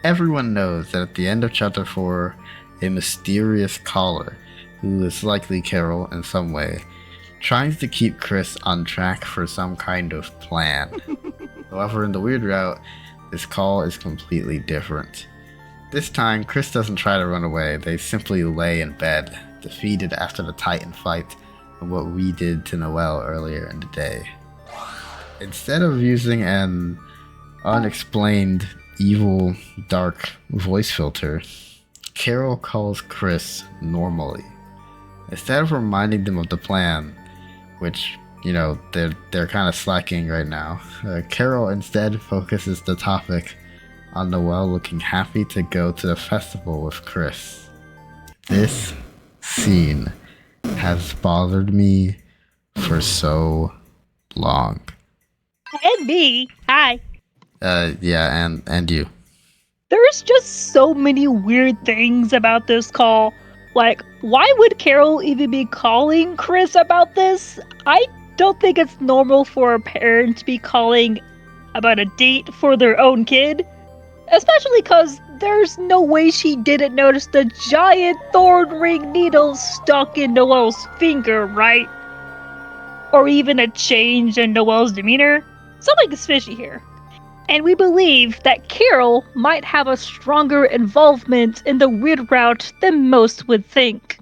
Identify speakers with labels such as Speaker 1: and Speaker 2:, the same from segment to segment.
Speaker 1: Everyone knows that at the end of Chapter 4, a mysterious caller, who is likely Carol in some way, tries to keep Chris on track for some kind of plan. However, in the weird route, this call is completely different. This time, Chris doesn't try to run away, they simply lay in bed, defeated after the Titan fight and what we did to Noelle earlier in the day. Instead of using an unexplained, evil, dark voice filter, Carol calls Chris normally. Instead of reminding them of the plan, which, they're kind of slacking right now, Carol instead focuses the topic on Noelle looking happy to go to the festival with Chris. This scene has bothered me for so long.
Speaker 2: And me. Hi.
Speaker 1: Yeah, and you.
Speaker 2: There's just so many weird things about this call. Like, why would Carol even be calling Chris about this? I don't think it's normal for a parent to be calling about a date for their own kid. Especially because there's no way she didn't notice the giant thorn ring needle stuck in Noelle's finger, right? Or even a change in Noelle's demeanor. Something is fishy here. And we believe that Carol might have a stronger involvement in the weird route than most would think.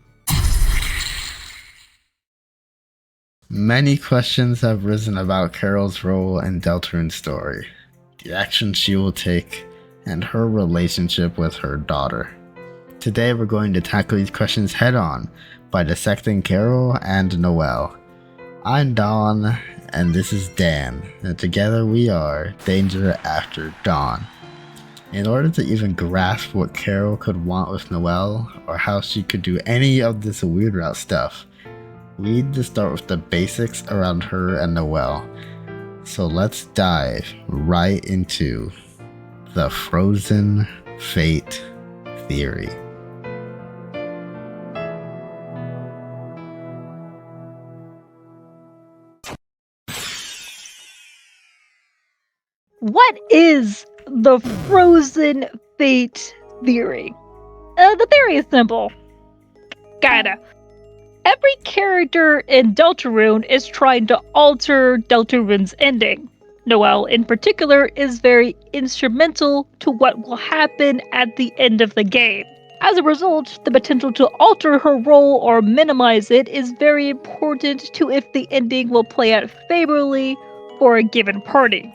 Speaker 1: Many questions have risen about Carol's role in Deltarune's story, the actions she will take, and her relationship with her daughter. Today we're going to tackle these questions head on by dissecting Carol and Noelle. I'm Don, and this is Dan, and together we are Danger After Dawn. In order to even grasp what Carol could want with Noelle, or how she could do any of this weird route stuff, we need to start with the basics around her and Noelle. So let's dive right into the frozen fate theory.
Speaker 2: What is the frozen fate theory? The theory is simple. Kinda. Every character in Deltarune is trying to alter Deltarune's ending. Noelle, in particular, is very instrumental to what will happen at the end of the game. As a result, the potential to alter her role or minimize it is very important to if the ending will play out favorably for a given party.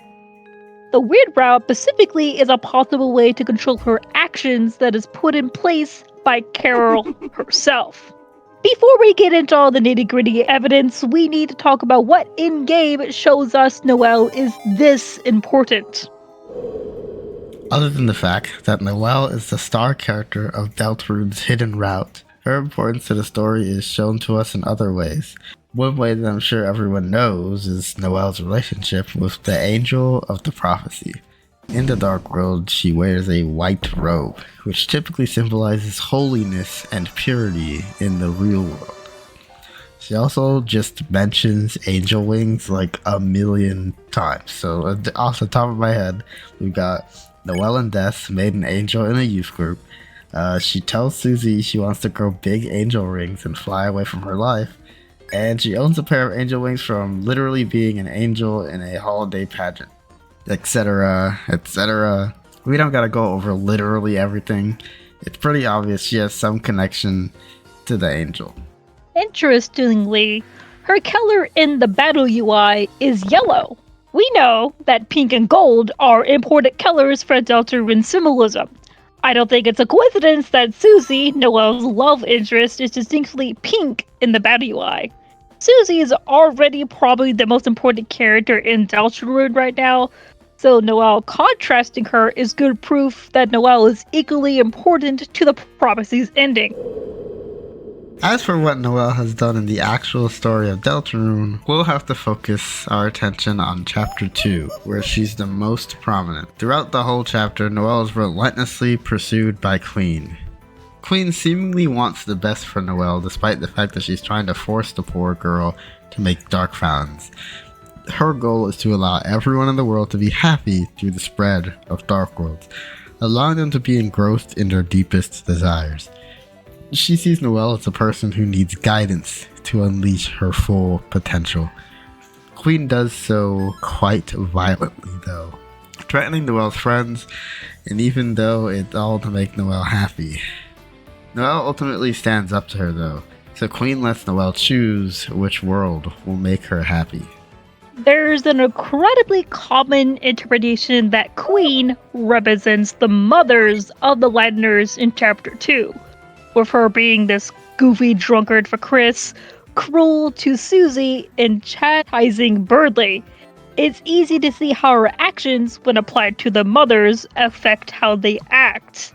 Speaker 2: The weird route specifically is a possible way to control her actions that is put in place by Carol herself. Before we get into all the nitty-gritty evidence, we need to talk about what in-game shows us Noelle is this important.
Speaker 1: Other than the fact that Noelle is the star character of Deltarune's hidden route, her importance to the story is shown to us in other ways. One way that I'm sure everyone knows is Noelle's relationship with the Angel of the Prophecy. In the Dark World, she wears a white robe, which typically symbolizes holiness and purity in the real world. She also just mentions angel wings like a million times. So off the top of my head, we've got Noelle and Death made an angel in a youth group. She tells Susie she wants to grow big angel rings and fly away from her life. And she owns a pair of angel wings from literally being an angel in a holiday pageant, etc., etc. We don't gotta go over literally everything. It's pretty obvious she has some connection to the angel.
Speaker 2: Interestingly, her color in the battle UI is yellow. We know that pink and gold are important colors for Deltarune symbolism. I don't think it's a coincidence that Susie, Noelle's love interest, is distinctly pink in the battle UI. Susie is already probably the most important character in Deltarune right now, so Noelle contrasting her is good proof that Noelle is equally important to the prophecy's ending.
Speaker 1: As for what Noelle has done in the actual story of Deltarune, we'll have to focus our attention on Chapter 2, where she's the most prominent. Throughout the whole chapter, Noelle is relentlessly pursued by Queen. Queen seemingly wants the best for Noelle, despite the fact that she's trying to force the poor girl to make dark fountains. Her goal is to allow everyone in the world to be happy through the spread of dark worlds. allowing them to be engrossed in their deepest desires. She sees Noelle as a person who needs guidance to unleash her full potential. Queen does so quite violently, though, threatening Noelle's friends, and even though it's all to make Noelle happy. Noelle ultimately stands up to her, though, so Queen lets Noelle choose which world will make her happy.
Speaker 2: There's an incredibly common interpretation that Queen represents the mothers of the Londoners in Chapter 2, with her being this goofy drunkard for Chris, cruel to Susie, and chastising Birdley. It's easy to see how her actions, when applied to the mothers, affect how they act.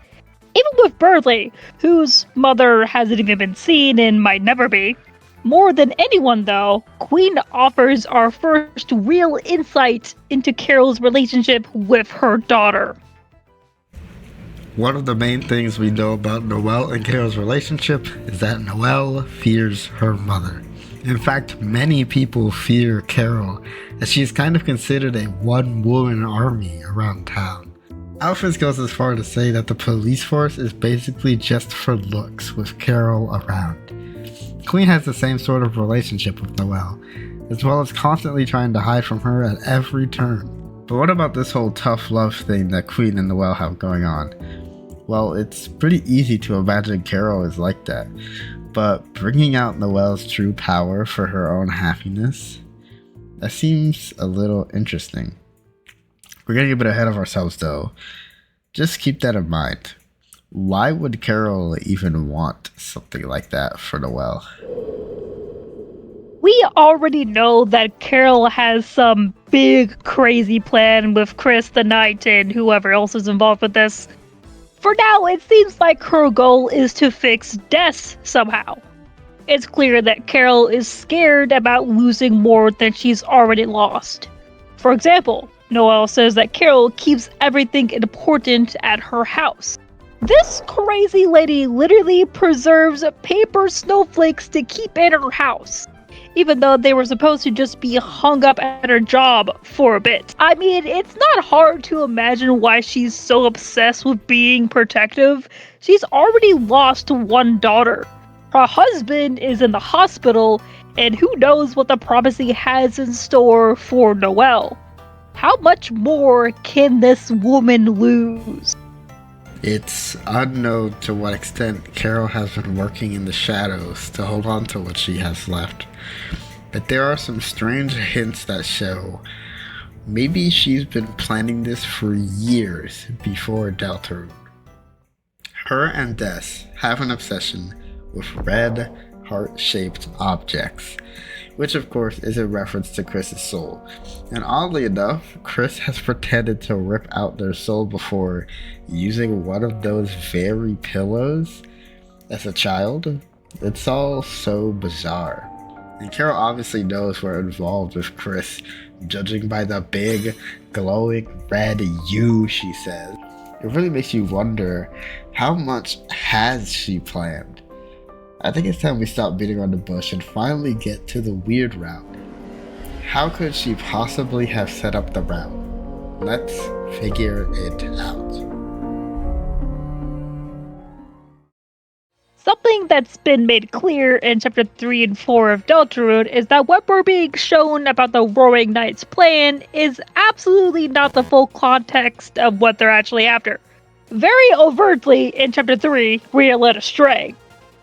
Speaker 2: Even with Birdley, whose mother hasn't even been seen and might never be. More than anyone, though, Queen offers our first real insight into Carol's relationship with her daughter.
Speaker 1: One of the main things we know about Noelle and Carol's relationship is that Noelle fears her mother. In fact, many people fear Carol, as she is kind of considered a one-woman army around town. Alphys goes as far to say that the police force is basically just for looks with Carol around. Queen has the same sort of relationship with Noelle, as well as constantly trying to hide from her at every turn. But what about this whole tough love thing that Queen and Noelle have going on? Well, it's pretty easy to imagine Carol is like that, but bringing out Noelle's true power for her own happiness, that seems a little interesting. We're getting a bit ahead of ourselves though. Just keep that in mind. Why would Carol even want something like that for Noelle?
Speaker 2: We already know that Carol has some big crazy plan with Chris the Knight and whoever else is involved with this. For now, it seems like her goal is to fix Des somehow. It's clear that Carol is scared about losing more than she's already lost. For example, Noelle says that Carol keeps everything important at her house. This crazy lady literally preserves paper snowflakes to keep in her house, even though they were supposed to just be hung up at her job for a bit. I mean, it's not hard to imagine why she's so obsessed with being protective. She's already lost one daughter. Her husband is in the hospital, and who knows what the prophecy has in store for Noelle. How much more can this woman lose?
Speaker 1: It's unknown to what extent Carol has been working in the shadows to hold on to what she has left. But there are some strange hints that show maybe she's been planning this for years before deltarune. Her and Des have an obsession with red, heart-shaped objects, which of course is a reference to Chris's soul. And oddly enough, Chris has pretended to rip out their soul before using one of those very pillows as a child. It's all so bizarre. And Carol obviously knows we're involved with Chris, judging by the big, glowing red U she says. It really makes you wonder, how much has she planned? I think it's time we stop beating around the bush and finally get to the weirdroute. How could she possibly have set up the route? Let's figure it out.
Speaker 2: Something that's been made clear in Chapter 3 and 4 of deltarune is that what we're being shown about the Roaring Knight's plan is absolutely not the full context of what they're actually after. Very overtly, in Chapter 3, we are led astray.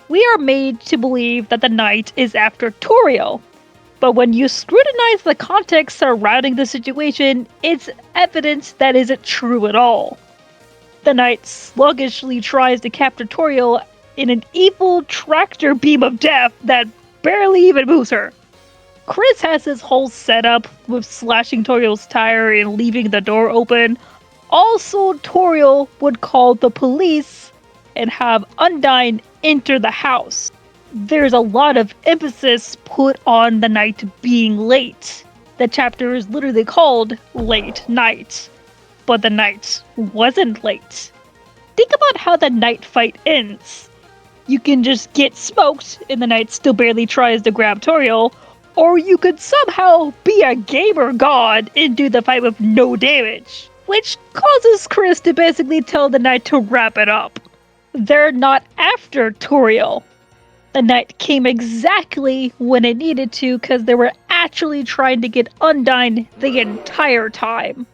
Speaker 2: We are made to believe that the knight is after Toriel. But when you scrutinize the context surrounding the situation, it's evidence that isn't true at all. The knight sluggishly tries to capture Toriel in an evil tractor beam of death that barely even moves her. Chris has his whole setup with slashing Toriel's tire and leaving the door open. Also, Toriel would call the police and have Undyne enter the house. There's a lot of emphasis put on the knight being late. The chapter is literally called Late Night, but the knight wasn't late. Think about how the knight fight ends. You can just get smoked and the knight still barely tries to grab Toriel, or you could somehow be a gamer god and do the fight with no damage. which causes Chris to basically tell the knight to wrap it up. They're not after Toriel. The night came exactly when it needed to because they were actually trying to get Undyne the entire time.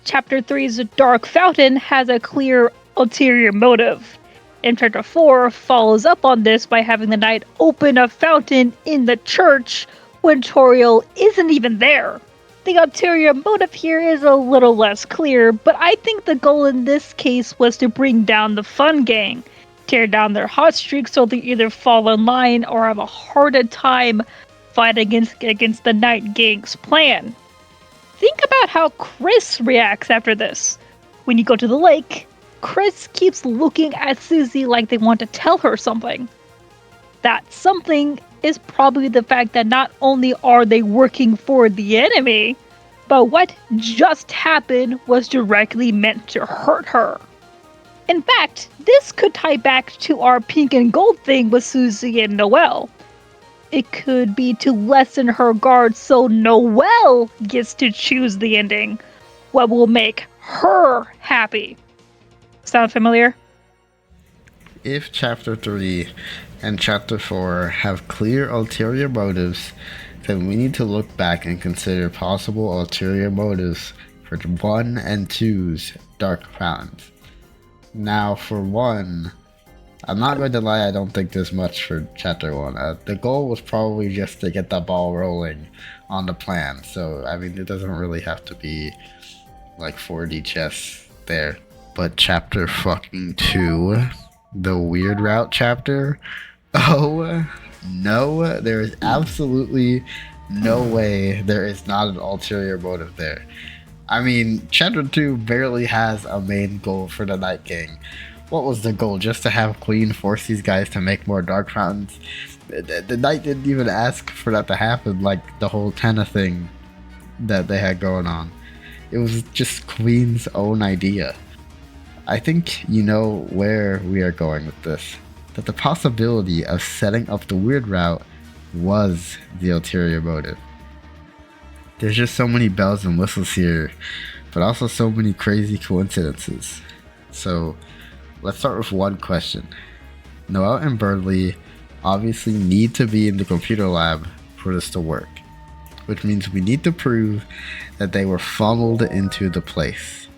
Speaker 2: Chapter 3's Dark Fountain has a clear ulterior motive, and Chapter 4 follows up on this by having the knight open a fountain in the church when Toriel isn't even there. The ulterior motive here is a little less clear, but I think the goal in this case was to bring down the Fun Gang, tear down their hot streaks so they either fall in line or have a harder time fighting against the Night Gang's plan. Think about how Chris reacts after this. When you go to the lake, Chris keeps looking at Susie like they want to tell her something. That something is probably the fact that not only are they working for the enemy, but what just happened was directly meant to hurt her. In fact, this could tie back to our pink and gold thing with Susie and Noelle. It could be to lessen her guard so Noelle gets to choose the ending, what will make her happy. Sound familiar?
Speaker 1: If Chapter 3 and Chapter 4 have clear ulterior motives, then we need to look back and consider possible ulterior motives for 1 and 2's Dark Fountains. Now, for 1, I'm not going to lie, I don't think there's much for Chapter 1. The goal was probably just to get the ball rolling on the plan, so, I mean, it doesn't really have to be like 4D chess there. But Chapter fucking 2, the weirdroute chapter, oh no, there is absolutely no way there is not an ulterior motive there. I mean, Chapter 2 barely has a main goal for the Night Gang. What was the goal? Just to have Queen force these guys to make more Dark Fountains? The Knight didn't even ask for that to happen, like the whole Tenna thing that they had going on. It was just Queen's own idea. I think you know where we are going with this. That the possibility of setting up the weirdroute was the ulterior motive. There's just so many bells and whistles here, but also so many crazy coincidences. So, let's start with one question. Noelle and Berdly obviously need to be in the computer lab for this to work, which means we need to prove that they were funneled into the place,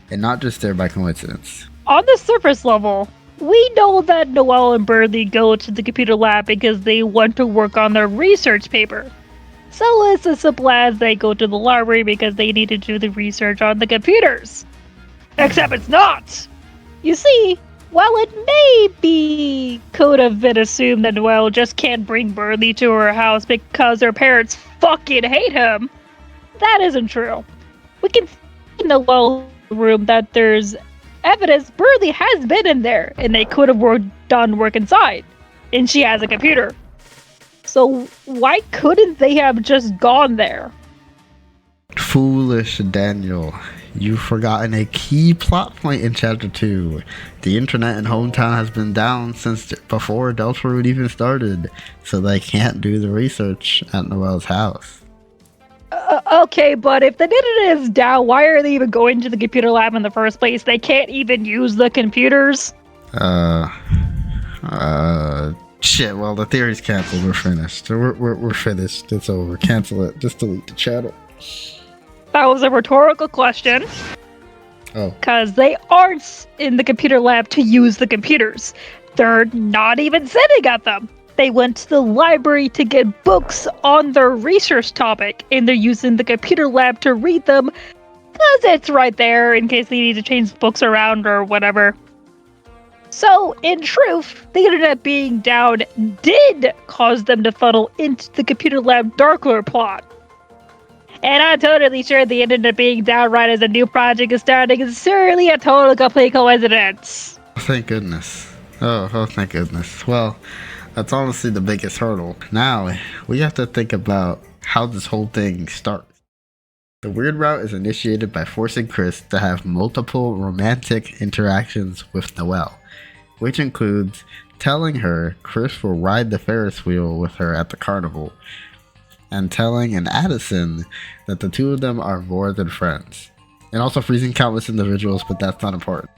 Speaker 1: and not just there by coincidence.
Speaker 2: On the surface level, we know that Noelle and Berdly go to the computer lab because they want to work on their research paper. So it's as simple as they go to the library because they need to do the research on the computers. Except it's not! You see, while it could have been assumed that Noelle just can't bring Berdly to her house because her parents fucking hate him, that isn't true. We can see in Noelle's room that there's evidence Berdly has been in there, and they could have done work inside. And she has a computer. So why couldn't they have just gone there?
Speaker 1: Foolish Daniel. You've forgotten a key plot point in Chapter 2. The internet in Hometown has been down since before deltarune even started, so they can't do the research at Noelle's house.
Speaker 2: Okay, but if the internet is down, why are they even going to the computer lab in the first place? They can't even use the computers?
Speaker 1: Shit, well, the theory's canceled. We're finished. We're finished. It's over. Cancel it. Just delete the channel.
Speaker 2: That was a rhetorical question.
Speaker 1: Oh.
Speaker 2: Because they aren't in the computer lab to use the computers. They're not even sitting at them. They went to the library to get books on their research topic, and they're using the computer lab to read them because it's right there in case they need to change books around or whatever. So, in truth, the internet being down did cause them to funnel into the computer lab darkler plot. And I'm totally sure the internet being down right as a new project is starting is surely a total complete coincidence.
Speaker 1: Thank goodness. Oh, thank goodness. Well, that's honestly the biggest hurdle. Now, we have to think about how this whole thing starts. The weirdroute is initiated by forcing Chris to have multiple romantic interactions with Noelle, which includes telling her Chris will ride the Ferris wheel with her at the carnival, and telling an Addison that the two of them are more than friends. and also freezing countless individuals, but that's not important.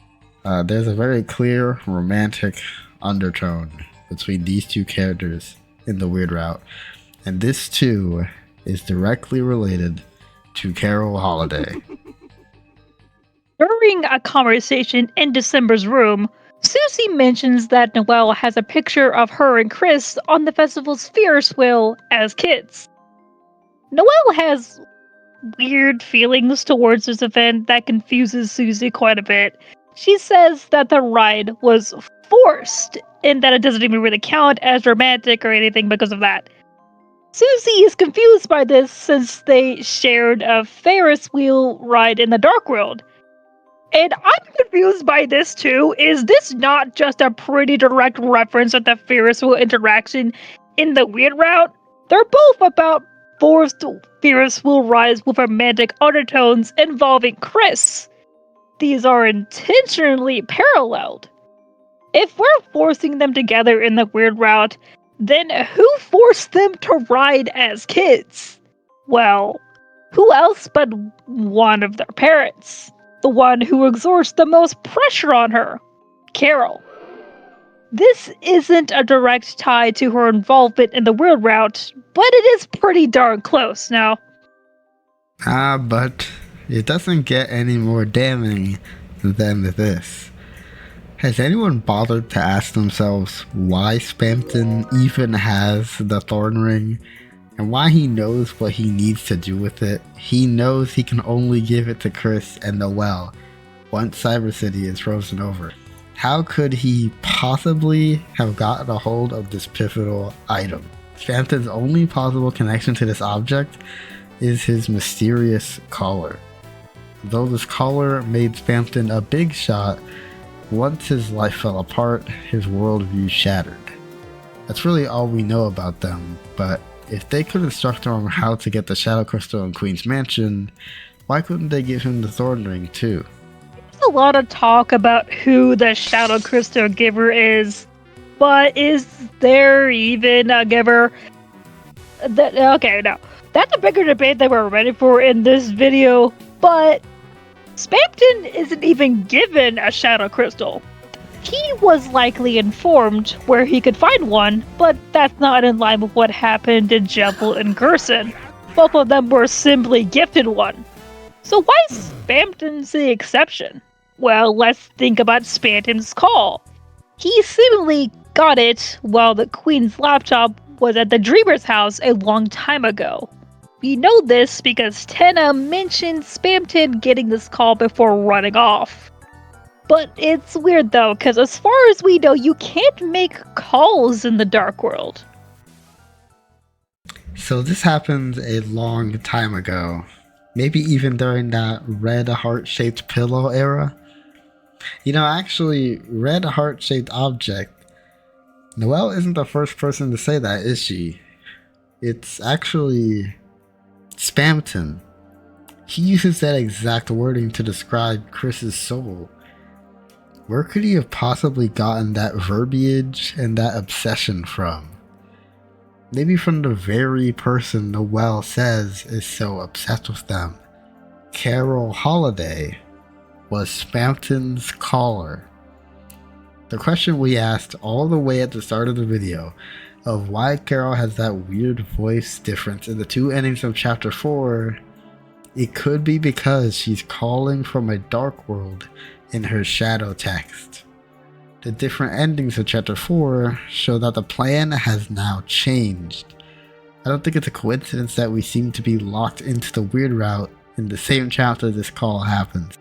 Speaker 1: There's a very clear romantic undertone between these two characters in the Weird Route, and this too is directly related to Carol Holiday.
Speaker 2: During a conversation in December's room, Susie mentions that Noelle has a picture of her and Chris on the festival's Ferris wheel as kids. Noelle has weird feelings towards this event that confuses Susie quite a bit. She says that the ride was forced and that it doesn't even really count as romantic or anything because of that. Susie is confused by this since they shared a Ferris wheel ride in the Dark World. And I'm confused by this too. Is this not just a pretty direct reference of the Ferris wheel interaction in the Weird Route? They're both about forced Ferris wheel rides with romantic undertones involving Chris. These are intentionally paralleled. If we're forcing them together in the Weird Route, then who forced them to ride as kids? Well, who else but one of their parents? The one who exerts the most pressure on her, Carol. This isn't a direct tie to her involvement in the Weird Route, but it is pretty darn close now.
Speaker 1: But it doesn't get any more damning than this. Has anyone bothered to ask themselves why Spampton even has the thorn ring? And why he knows what he needs to do with it? He knows he can only give it to Chris and Noelle once Cyber City is frozen over. How could he possibly have gotten a hold of this pivotal item? Spampton's only possible connection to this object is his mysterious collar. Though this collar made Spampton a big shot, once his life fell apart, his worldview shattered. That's really all we know about them, but if they could instruct him on how to get the Shadow Crystal in Queen's Mansion, why couldn't they give him the Thorn Ring too?
Speaker 2: There's a lot of talk about who the Shadow Crystal giver is, but is there even a giver? Okay, no. That's a bigger debate than we're ready for in this video, but Spampton isn't even given a Shadow Crystal. He was likely informed where he could find one, but that's not in line with what happened to Jeffel and Gerson. Both of them were simply gifted one. So why is Spampton's the exception? Well, let's think about Spampton's call. He seemingly got it while the Queen's laptop was at the Dreamer's house a long time ago. We know this because Tenna mentioned Spampton getting this call before running off. But it's weird though, because as far as we know, you can't make calls in the Dark World.
Speaker 1: So this happened a long time ago. Maybe even during that red heart-shaped pillow era. You know, actually, red heart-shaped object. Noelle isn't the first person to say that, is she? It's actually Spampton. He uses that exact wording to describe Chris's soul. Where could he have possibly gotten that verbiage and that obsession from? Maybe from the very person Noelle says is so obsessed with them. Carol Holiday was Spampton's caller. The question we asked all the way at the start of the video of why Carol has that weird voice difference in the two endings of chapter 4, it could be because she's calling from a dark world in her shadow text. The different endings of chapter 4 show that the plan has now changed. I don't think it's a coincidence that we seem to be locked into the Weird Route in the same chapter this call happens.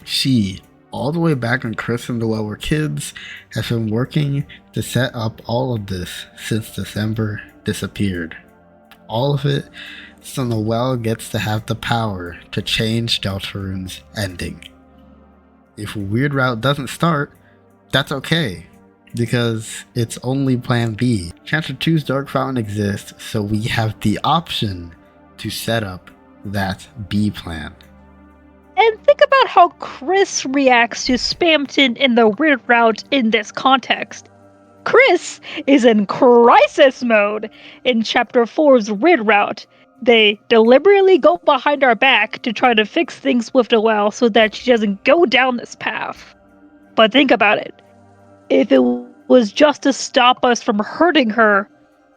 Speaker 1: She, all the way back when Chris and Noelle were kids, has been working to set up all of this since December disappeared. All of it so Noelle gets to have the power to change Deltarune's ending. If Weird Route doesn't start, that's okay, because it's only plan B. Chapter 2's Dark Fountain exists, so we have the option to set up that B plan.
Speaker 2: And think about how Chris reacts to Spampton in the Weird Route in this context. Chris is in crisis mode in Chapter 4's Weird Route, They deliberately go behind our back to try to fix things with Noelle so that she doesn't go down this path. But think about it. If it was just to stop us from hurting her,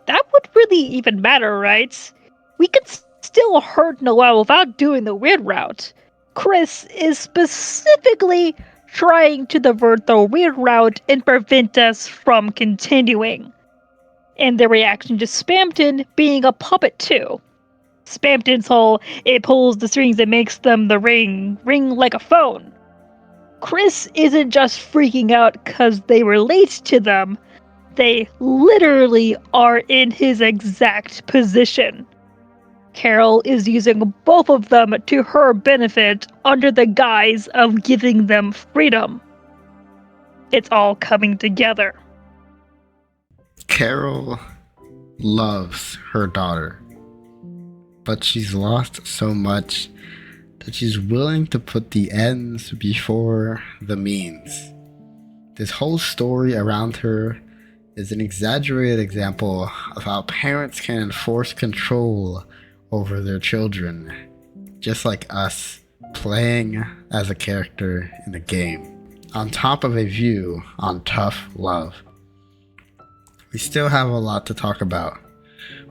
Speaker 2: that would really even matter, right? We could still hurt Noelle without doing the weird route. Chris is specifically trying to divert the weird route and prevent us from continuing. And the reaction to Spamton being a puppet too. Spamton's whole, it pulls the strings and makes them the ring like a phone. Chris isn't just freaking out because they relate to them, they literally are in his exact position. Carol is using both of them to her benefit under the guise of giving them freedom. It's all coming together.
Speaker 1: Carol loves her daughter, but she's lost so much that she's willing to put the ends before the means. This whole story around her is an exaggerated example of how parents can enforce control over their children, just like us playing as a character in a game, on top of a view on tough love. We still have a lot to talk about,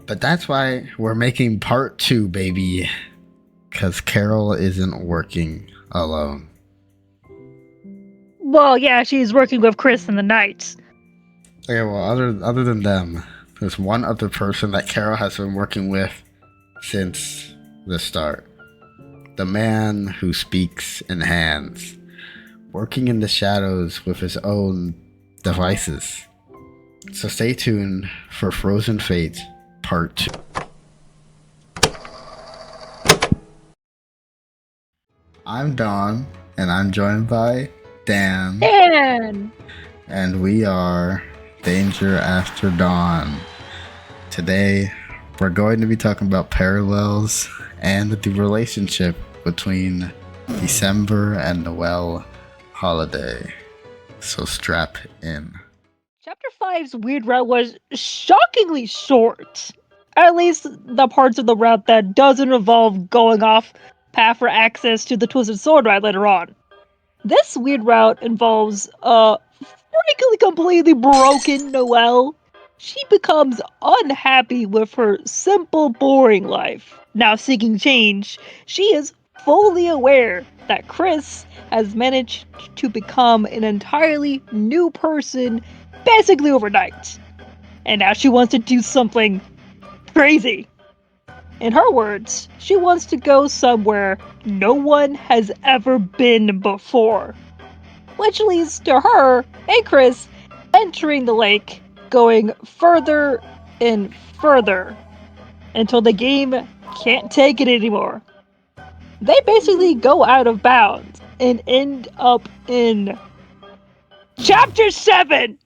Speaker 1: but that's why we're making part 2, baby, because Carol isn't working alone.
Speaker 2: Well, yeah, she's working with Chris and the Knights.
Speaker 1: Okay, well, other than them, there's one other person that Carol has been working with since the start. The man who speaks in hands, working in the shadows with his own devices. So stay tuned for Frozen Fate Part 2. I'm Don, and I'm joined by Dan.
Speaker 2: Dan!
Speaker 1: And we are Danger After Dawn. Today, we're going to be talking about parallels and the relationship between December and Noel holiday. So strap in.
Speaker 2: Chapter 5's weird route was shockingly short. At least the parts of the route that doesn't involve going off path for access to the Twisted Sword ride later on. This weird route involves frankly completely broken Noelle. She becomes unhappy with her simple, boring life. Now seeking change, she is fully aware that Chris has managed to become an entirely new person basically overnight. And now she wants to do something crazy. In her words, she wants to go somewhere no one has ever been before. Which leads to her and Chris entering the lake, going further and further until the game can't take it anymore. They basically go out of bounds and end up in Chapter 7,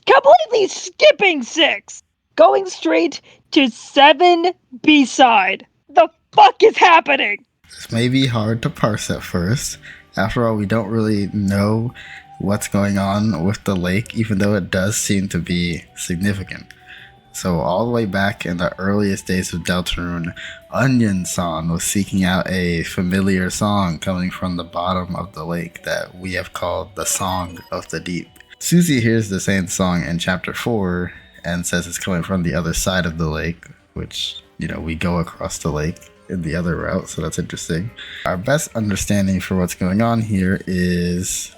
Speaker 2: completely skipping 6, going straight to 7 B-side. The fuck is happening?
Speaker 1: This may be hard to parse at first. After all, we don't really know what's going on with the lake, even though it does seem to be significant. So all the way back in the earliest days of Deltarune, Onion-san was seeking out a familiar song coming from the bottom of the lake that we have called the Song of the Deep. Susie hears the same song in Chapter 4 and says it's coming from the other side of the lake, which, we go across the lake in the other route, so that's interesting. Our best understanding for what's going on here is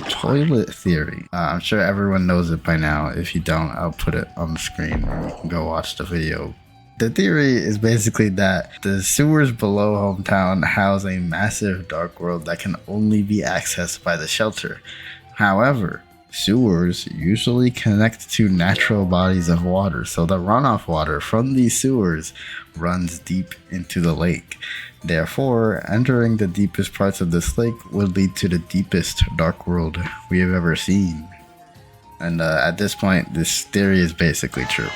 Speaker 1: toilet theory. I'm sure everyone knows it by now. If you don't, I'll put it on the screen and you can go watch the video. The theory is basically that the sewers below hometown house a massive dark world that can only be accessed by the shelter. However, sewers usually connect to natural bodies of water, so the runoff water from these sewers runs deep into the lake. Therefore, entering the deepest parts of this lake would lead to the deepest dark world we have ever seen. And at this point, this theory is basically true.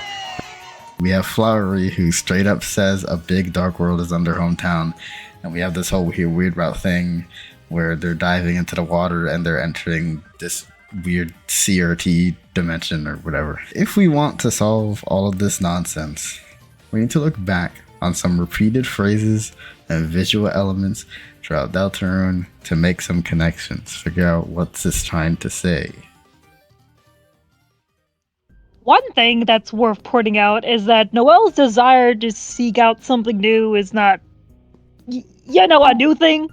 Speaker 1: We have Flowery, who straight up says a big dark world is under hometown, and we have this whole weird route thing where they're diving into the water and they're entering this weird CRT dimension or whatever. If we want to solve all of this nonsense, we need to look back on some repeated phrases and visual elements throughout deltarune to make some connections, figure out what's this trying to say.
Speaker 2: One thing that's worth pointing out is that Noelle's desire to seek out something new is not, a new thing.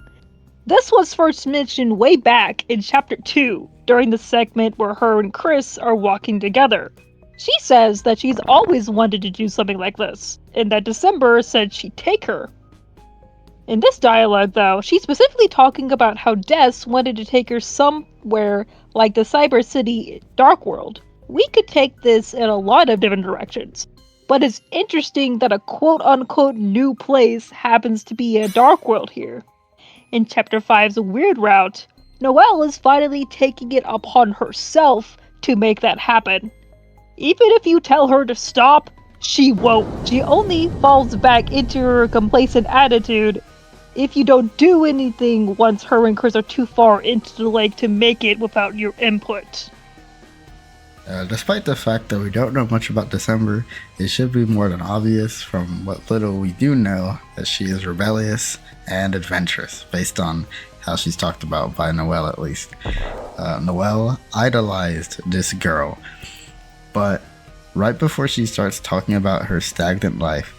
Speaker 2: This was first mentioned way back in Chapter 2, during the segment where her and Chris are walking together. She says that she's always wanted to do something like this, and that December said she'd take her. In this dialogue, though, she's specifically talking about how Des wanted to take her somewhere like the Cyber City Dark World. We could take this in a lot of different directions, but it's interesting that a quote-unquote new place happens to be a Dark World here. In Chapter 5's Weirdroute, Noelle is finally taking it upon herself to make that happen. Even if you tell her to stop, she won't. She only falls back into her complacent attitude if you don't do anything once her and Chris are too far into the lake to make it without your input.
Speaker 1: Despite the fact that we don't know much about December, it should be more than obvious from what little we do know that she is rebellious and adventurous, based on how she's talked about by Noelle at least. Noelle idolized this girl, but right before she starts talking about her stagnant life,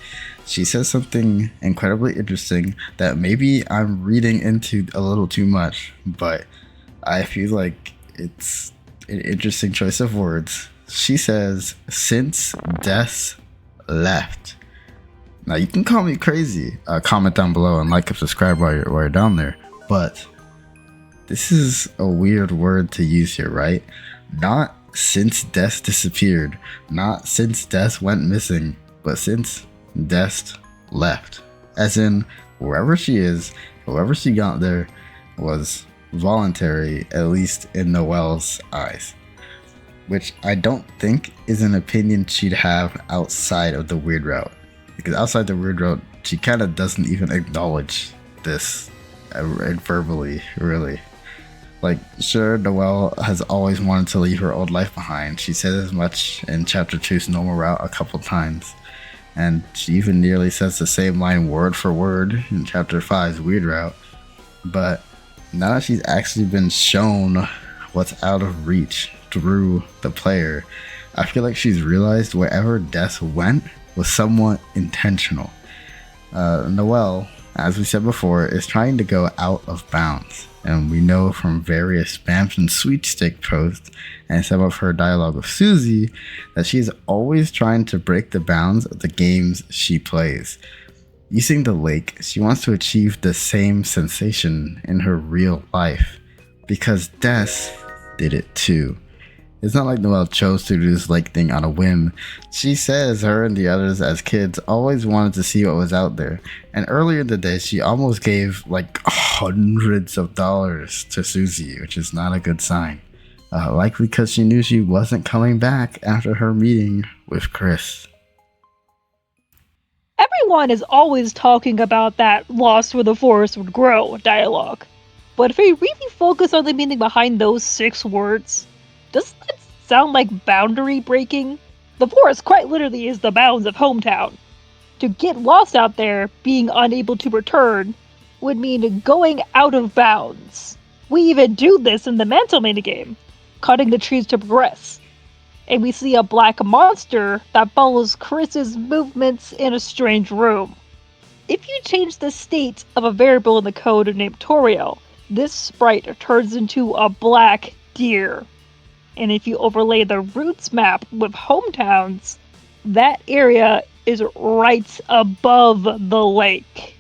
Speaker 1: she says something incredibly interesting that maybe I'm reading into a little too much, but I feel like it's an interesting choice of words. She says, "Since Des left." Now, you can call me crazy. Comment down below and like and subscribe while you're down there. But this is a weird word to use here, right? Not since Des disappeared, not since Des went missing, but since Des left. As in, wherever she is, whoever she got there was voluntary, at least in Noelle's eyes. Which I don't think is an opinion she'd have outside of the weirdroute. Because outside the weirdroute, she kind of doesn't even acknowledge this verbally, really. Like, sure, Noelle has always wanted to leave her old life behind. She said as much in Chapter 2's normal route a couple times. And she even nearly says the same line word for word in Chapter 5's weirdroute. But now that she's actually been shown what's out of reach through the player, I feel like she's realized wherever Des went was somewhat intentional. Noelle, as we said before, is trying to go out of bounds, and we know from various spams and sweepstake posts and some of her dialogue with Susie that she's always trying to break the bounds of the games she plays. Using the lake, she wants to achieve the same sensation in her real life, because Des did it too. It's not like Noelle chose to do this lake thing on a whim. She says her and the others as kids always wanted to see what was out there, and earlier in the day she almost gave like hundreds of dollars to Susie, which is not a good sign. Likely because she knew she wasn't coming back after her meeting with Chris.
Speaker 2: Everyone is always talking about that lost where the forest would grow dialogue. But if we really focus on the meaning behind those 6 words, doesn't that sound like boundary breaking? The forest quite literally is the bounds of hometown. To get lost out there, being unable to return, would mean going out of bounds. We even do this in the mantle minigame, cutting the trees to progress. And we see a black monster that follows Chris's movements in a strange room. If you change the state of a variable in the code named Toriel, this sprite turns into a black deer. And if you overlay the routes map with hometowns, that area is right above the lake.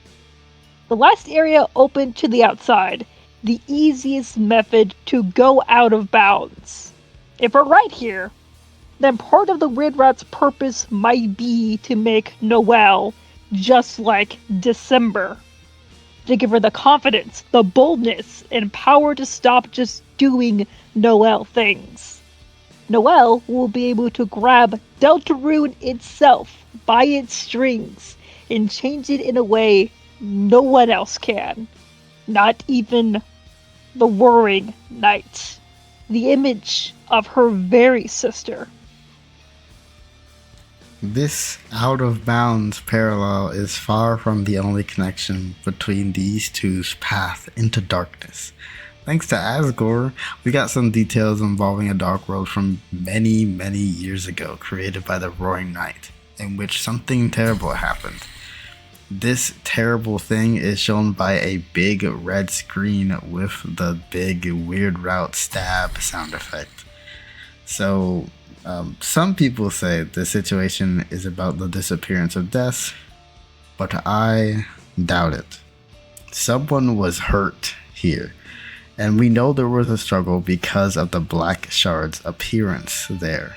Speaker 2: The last area open to the outside, the easiest method to go out of bounds. If we're right here, then part of the weirdroute's purpose might be to make Noelle just like December. To give her the confidence, the boldness, and power to stop just doing Noelle things. Noelle will be able to grab deltarune itself by its strings and change it in a way no one else can. Not even the Whirring Knight, the image of her very sister.
Speaker 1: This out of bounds parallel is far from the only connection between these two's path into darkness. Thanks to Asgore, we got some details involving a dark world from many, many years ago, created by the Roaring Night, in which something terrible happened. This terrible thing is shown by a big red screen with the big weirdroute stab sound effect. So, some people say the situation is about the disappearance of Death, but I doubt it. Someone was hurt here, and we know there was a struggle because of the Black Shard's appearance there.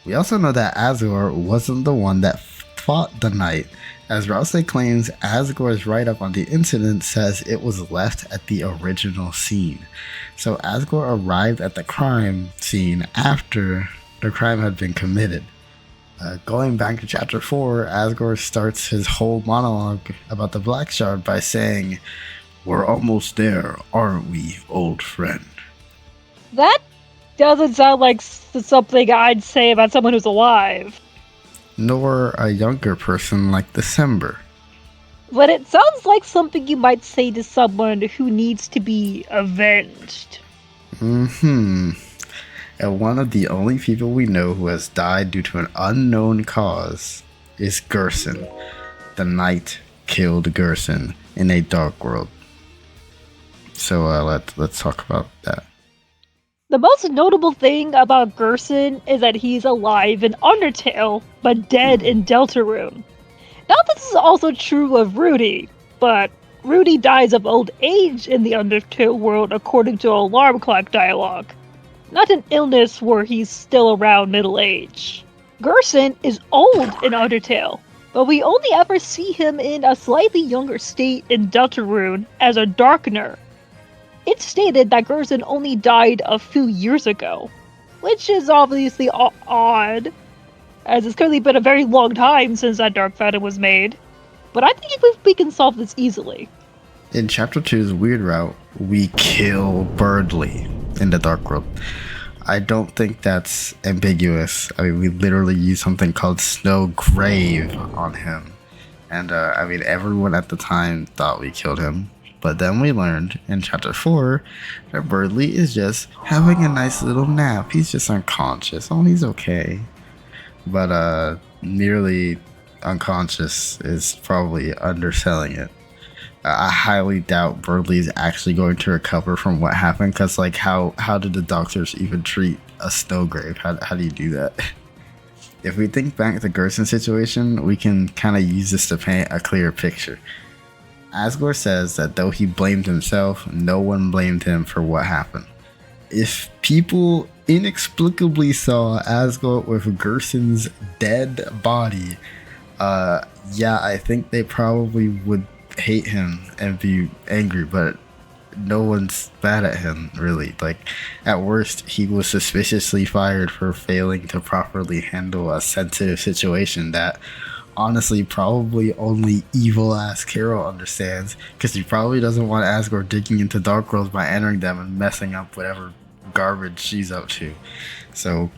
Speaker 1: We also know that Asgore wasn't the one that fought the Knight, as Rouse claims Asgore's write-up on the incident says it was left at the original scene. So Asgore arrived at the crime scene after the crime had been committed. Going back to chapter 4, Asgore starts his whole monologue about the Black Shard by saying, "We're almost there, aren't we, old friend?"
Speaker 2: That doesn't sound like something I'd say about someone who's alive.
Speaker 1: Nor a younger person like December.
Speaker 2: But it sounds like something you might say to someone who needs to be avenged.
Speaker 1: And one of the only people we know who has died due to an unknown cause is Gerson. The Knight killed Gerson in a dark world. So let's talk about that.
Speaker 2: The most notable thing about Gerson is that he's alive in Undertale, but dead in Deltarune. Now this is also true of Rudy, but Rudy dies of old age in the Undertale world according to alarm clock dialogue, not an illness where he's still around middle age. Gerson is old in Undertale, but we only ever see him in a slightly younger state in Deltarune as a Darkener. It's stated that Gerson only died a few years ago, which is obviously odd, as it's clearly been a very long time since that Dark Fountain was made. But I think we can solve this easily.
Speaker 1: In Chapter 2's Weirdroute, we kill Birdly in the Dark World. I don't think that's ambiguous. I mean, we literally use something called Snow Grave on him. And, everyone at the time thought we killed him. But then we learned in Chapter 4 that Birdly is just having a nice little nap. He's just unconscious. Oh, he's okay. But nearly unconscious is probably underselling it. I highly doubt Birdly's actually going to recover from what happened, because how did the doctors even treat a snow grave? How do you do that? If we think back to the Gerson situation, we can kind of use this to paint a clearer picture. Asgore says that though he blamed himself, no one blamed him for what happened. If people inexplicably saw Asgore with Gerson's dead body, I think they probably would hate him and be angry, but no one's mad at him, really. At worst, he was suspiciously fired for failing to properly handle a sensitive situation that honestly probably only evil ass Carol understands, because he probably doesn't want Asgore digging into dark worlds by entering them and messing up whatever garbage she's up to. So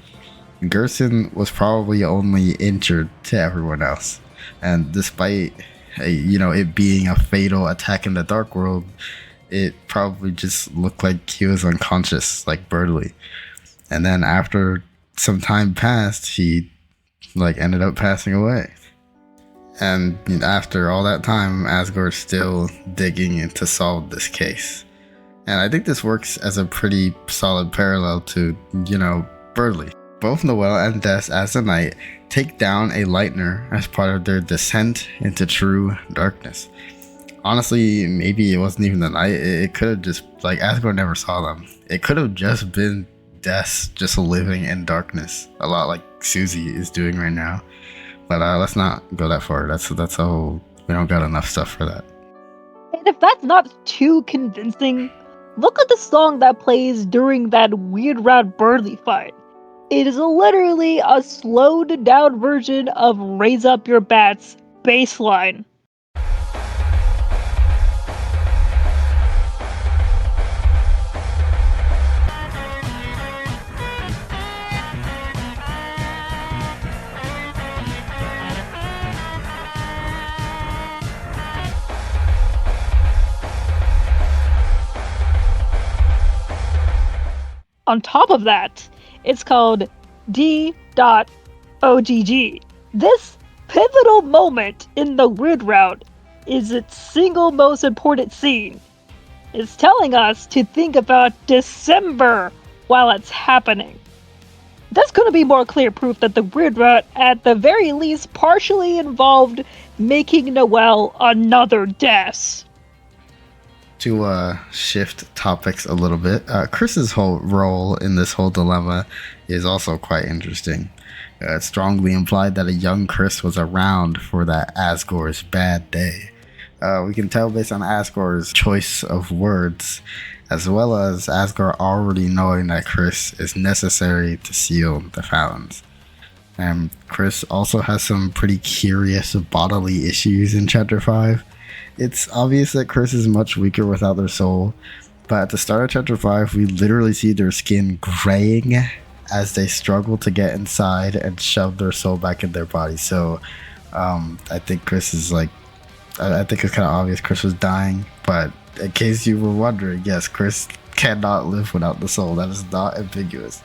Speaker 1: Gerson was probably only injured to everyone else, and despite it being a fatal attack in the dark world, it probably just looked like he was unconscious like Birdly. And then after some time passed, he ended up passing away. And after all that time, Asgore's still digging in to solve this case. And I think this works as a pretty solid parallel to, Birdly. Both Noelle and Des as the Knight take down a Lightner as part of their descent into true darkness. Honestly, maybe it wasn't even the Knight. It could have just, Asgore never saw them. It could have just been Des just living in darkness, a lot like Susie is doing right now. But let's not go that far. That's all. We don't got enough stuff for that.
Speaker 2: And if that's not too convincing, look at the song that plays during that Weirdroute Birdly fight. It is literally a slowed down version of Raise Up Your Bats bassline. On top of that, it's called D.OGG. This pivotal moment in the weirdroute is its single most important scene. It's telling us to think about December while it's happening. That's going to be more clear proof that the weirdroute, at the very least, partially involved making Noelle another death.
Speaker 1: To shift topics a little bit, Chris's whole role in this whole dilemma is also quite interesting. It's strongly implied that a young Chris was around for that Asgore's bad day. We can tell based on Asgore's choice of words, as well as Asgore already knowing that Chris is necessary to seal the fountains. And Chris also has some pretty curious bodily issues in Chapter 5. It's obvious that Chris is much weaker without their soul, but at the start of Chapter 5, we literally see their skin graying as they struggle to get inside and shove their soul back in their body. So I think Chris is like, I think it's kind of obvious Chris was dying, but in case you were wondering, yes, Chris cannot live without the soul. That is not ambiguous.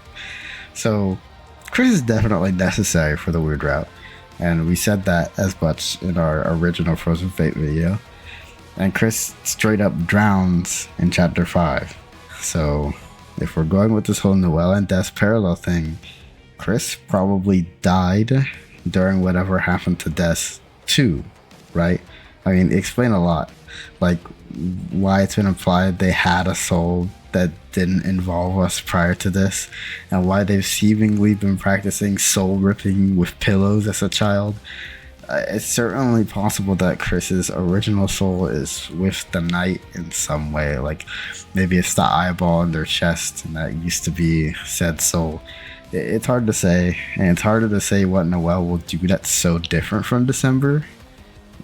Speaker 1: So Chris is definitely necessary for the weirdroute, and we said that as much in our original Frozen Fate video. And Chris straight up drowns in Chapter 5. So if we're going with this whole Noelle and Death parallel thing, Chris probably died during whatever happened to Death too, right? I mean, explain a lot. Like, why it's been implied they had a soul that didn't involve us prior to this, and why they've seemingly been practicing soul ripping with pillows as a child. It's certainly possible that Chris's original soul is with the Knight in some way. Like, maybe it's the eyeball in their chest, and that used to be said soul. It's hard to say, and it's harder to say what Noelle will do that's so different from December.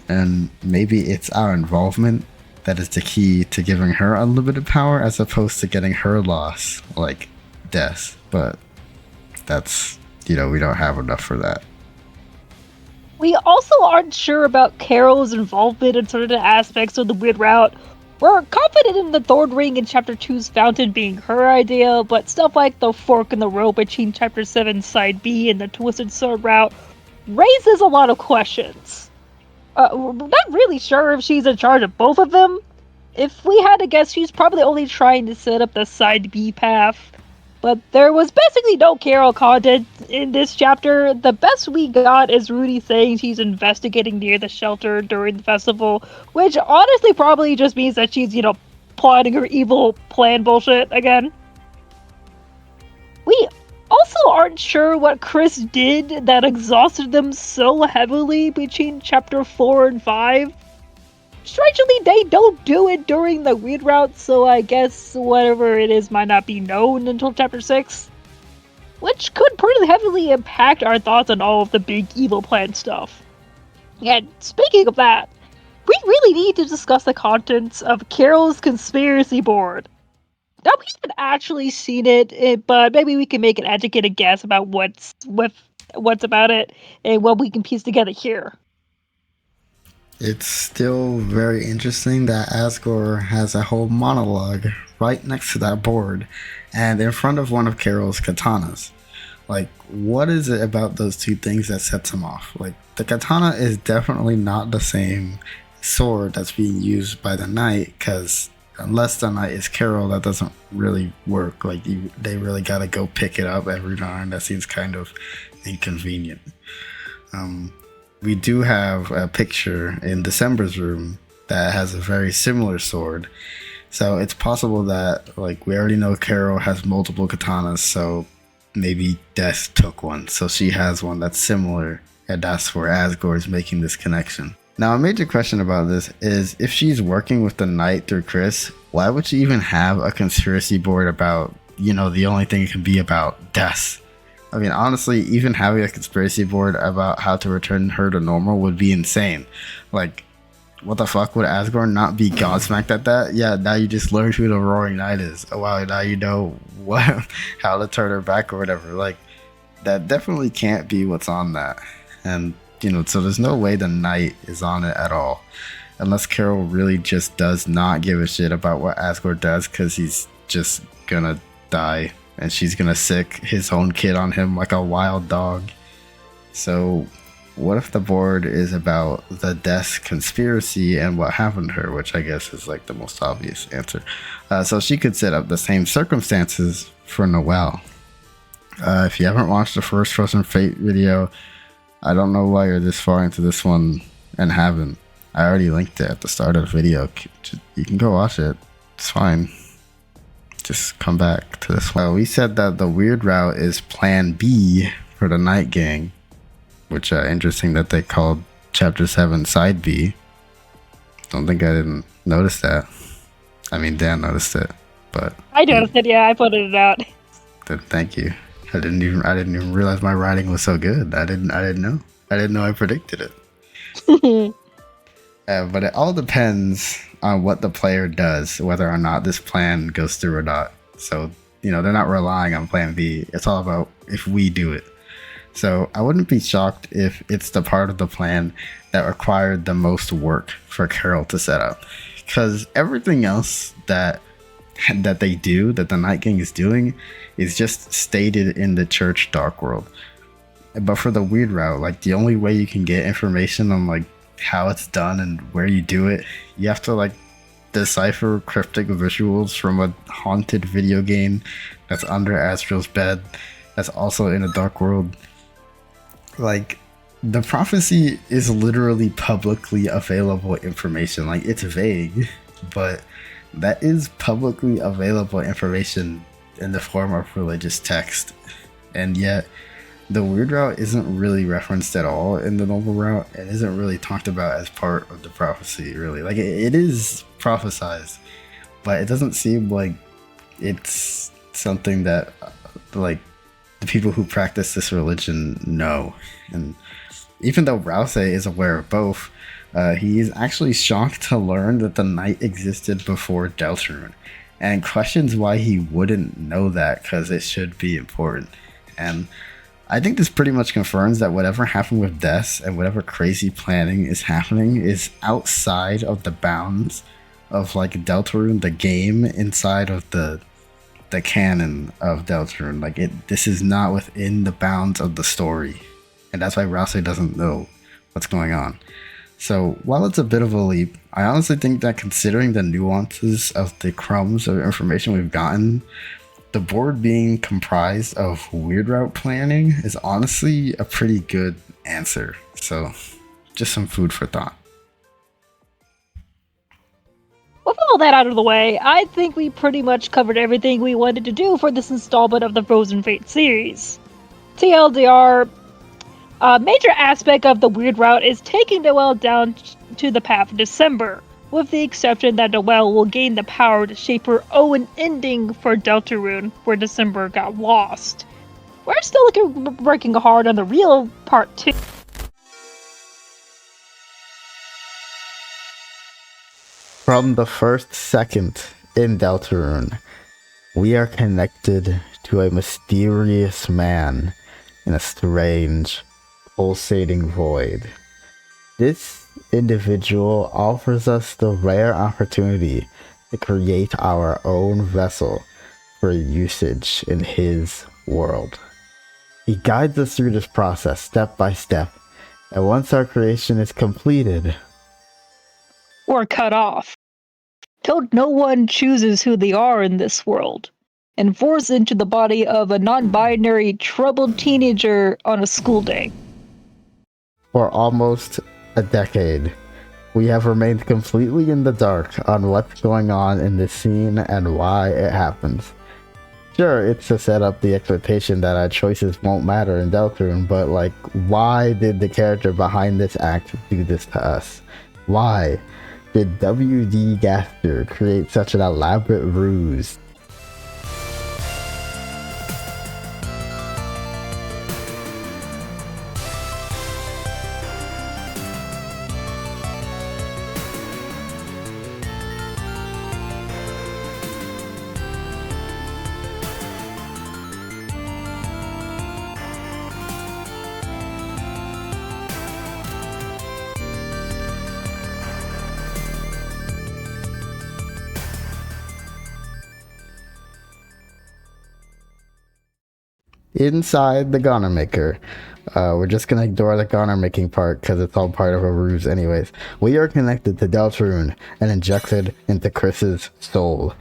Speaker 1: And maybe it's our involvement that is the key to giving her unlimited power as opposed to getting her loss, like Death. But that's, we don't have enough for that.
Speaker 2: We also aren't sure about Carol's involvement in certain aspects of the weirdroute. We're confident in the Thorn Ring in Chapter 2's fountain being her idea, but stuff like the fork in the road between Chapter 7's Side B and the Twisted Sword route raises a lot of questions. We're not really sure if she's in charge of both of them. If we had to guess, she's probably only trying to set up the Side B path. But there was basically no Carol content in this chapter. The best we got is Rudy saying she's investigating near the shelter during the festival, which honestly probably just means that she's, plotting her evil plan bullshit again. We also aren't sure what Chris did that exhausted them so heavily between Chapter 4 and 5. Strangely, they don't do it during the weirdroute, so I guess whatever it is might not be known until Chapter 6. Which could pretty heavily impact our thoughts on all of the big evil plan stuff. And speaking of that, we really need to discuss the contents of Carol's conspiracy board. Now, we haven't actually seen it, but maybe we can make an educated guess about what's about it and what we can piece together here.
Speaker 1: It's still very interesting that Asgore has a whole monologue right next to that board and in front of one of Carol's katanas. Like, what is it about those two things that sets him off? Like, the katana is definitely not the same sword that's being used by the Knight, because unless the Knight is Carol, that doesn't really work. Like, they really gotta go pick it up every now and that seems kind of inconvenient. We do have a picture in December's room that has a very similar sword. So it's possible that, like, we already know Carol has multiple katanas, so maybe Death took one. So she has one that's similar, and that's where Asgore is making this connection. Now, a major question about this is, if she's working with the Knight through Chris, why would she even have a conspiracy board about, the only thing it can be about Death? I mean, honestly, even having a conspiracy board about how to return her to normal would be insane. Like, what the fuck, would Asgore not be godsmacked at that? Yeah, now you just learned who the Roaring Knight is. Oh wow, now you know how to turn her back or whatever. Like, that definitely can't be what's on that. And, so there's no way the Knight is on it at all. Unless Carol really just does not give a shit about what Asgore does, because he's just gonna die and she's gonna sick his own kid on him like a wild dog. So what if the board is about the death conspiracy and what happened to her, which I guess is like the most obvious answer. So she could set up the same circumstances for Noelle. If you haven't watched the first Frozen Fate video, I don't know why you're this far into this one and haven't. I already linked it at the start of the video. You can go watch it. It's fine. Just come back to this one. We said that the weird route is plan B for the Night Gang, which interesting that they called chapter 7 side B. Don't think I didn't notice that. I mean, Dan noticed it, but
Speaker 2: I noticed it. Yeah, I pointed it out.
Speaker 1: Thank you. I didn't even realize my writing was so good. I didn't know. I didn't know I predicted it. But it all depends on what the player does, whether or not this plan goes through or not. So, they're not relying on plan B. It's all about if we do it. So I wouldn't be shocked if it's the part of the plan that required the most work for Carol to set up. Because everything else that they do, that the Night Gang is doing, is just stated in the church dark world. But for the weird route, like the only way you can get information on like how it's done and where you do it, you have to like decipher cryptic visuals from a haunted video game that's under Astral's bed, that's also in a dark world. Like, the prophecy is literally publicly available information. Like, it's vague, but that is publicly available information in the form of religious text. And yet, the weird route isn't really referenced at all in the noble route, and isn't really talked about as part of the prophecy, really. Like, it is prophesized, but it doesn't seem like it's something that, like, the people who practice this religion know. And even though Rouse is aware of both, he is actually shocked to learn that the night existed before deltarune, and questions why he wouldn't know that, because it should be important. And I think this pretty much confirms that whatever happened with Death and whatever crazy planning is happening is outside of the bounds of like Deltarune, the game, inside of the canon of Deltarune. Like, this is not within the bounds of the story, and that's why Rouse doesn't know what's going on. So while it's a bit of a leap, I honestly think that considering the nuances of the crumbs of information we've gotten, the board being comprised of weird route planning is honestly a pretty good answer. So just some food for thought.
Speaker 2: With all that out of the way, I think we pretty much covered everything we wanted to do for this installment of the Frozen Fate series. TLDR, a major aspect of the weird route is taking Noelle down to the path of December, with the exception that Noelle will gain the power to shape her own ending for Deltarune, where December got lost. We're still working hard on the real part 2.
Speaker 1: From the first second in Deltarune, we are connected to a mysterious man in a strange, pulsating void. This individual offers us the rare opportunity to create our own vessel for usage in his world. He guides us through this process step by step, and once our creation is completed,
Speaker 2: Or cut off. Till no one chooses who they are in this world, and forced into the body of a non-binary troubled teenager on a school day.
Speaker 1: for almost a decade, we have remained completely in the dark on what's going on in this scene and why it happens. Sure, it's to set up the expectation that our choices won't matter in Deltarune, but like, why did the character behind this act do this to us? Why did W.D. Gaster create such an elaborate ruse? inside the Goner Maker. We're just gonna ignore the Goner making part because it's all part of a ruse anyways. We are connected to deltarune and injected into Chris's soul.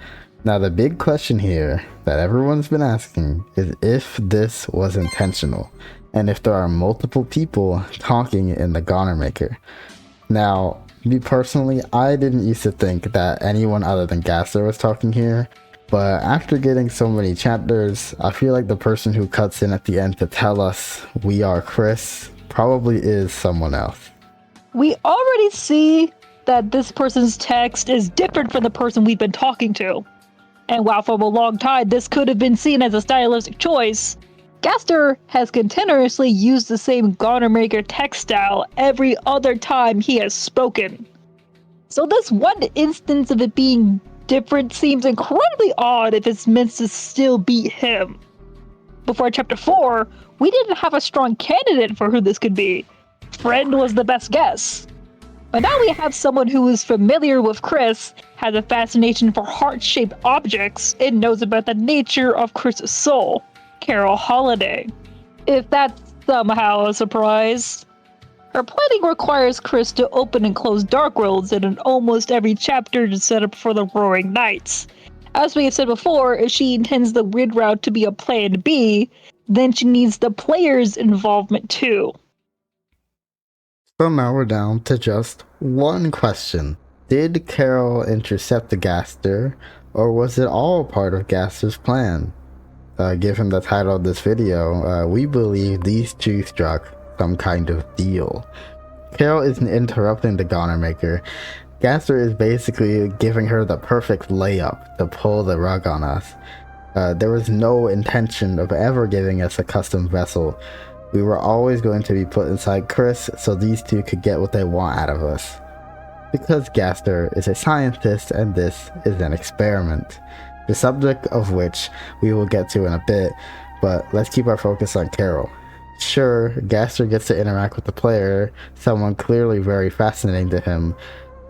Speaker 1: Now the big question here that everyone's been asking is if this was intentional and if there are multiple people talking in the Goner Maker. Now, me personally, I didn't used to think that anyone other than Gaster was talking here, but after getting so many chapters, I feel like the person who cuts in at the end to tell us we are Chris probably is someone else.
Speaker 2: We already see that this person's text is different from the person we've been talking to. And while for a long time this could have been seen as a stylistic choice, Gaster has continuously used the same Goner Maker text style every other time he has spoken. So this one instance of it being different seems incredibly odd if it's meant to still be him. Before chapter 4, we didn't have a strong candidate for who this could be. Friend was the best guess. But now we have someone who is familiar with Chris, has a fascination for heart-shaped objects, and knows about the nature of Chris's soul, Carol Holiday. If that's somehow a surprise. Her planning requires Chris to open and close dark worlds in almost every chapter to set up for the Roaring Nights. As we have said before, if she intends the weirdroute to be a plan B, then she needs the player's involvement too.
Speaker 1: So now we're down to just one question. Did Carol intercept the Gaster, or was it all part of Gaster's plan? Given the title of this video, we believe these two struck some kind of deal. Carol isn't interrupting the Goner Maker. Gaster is basically giving her the perfect layup to pull the rug on us. There was no intention of ever giving us a custom vessel. We were always going to be put inside Chris so these two could get what they want out of us. Because Gaster is a scientist and this is an experiment, the subject of which we will get to in a bit, but let's keep our focus on Carol. Sure, Gaster gets to interact with the player, someone clearly very fascinating to him,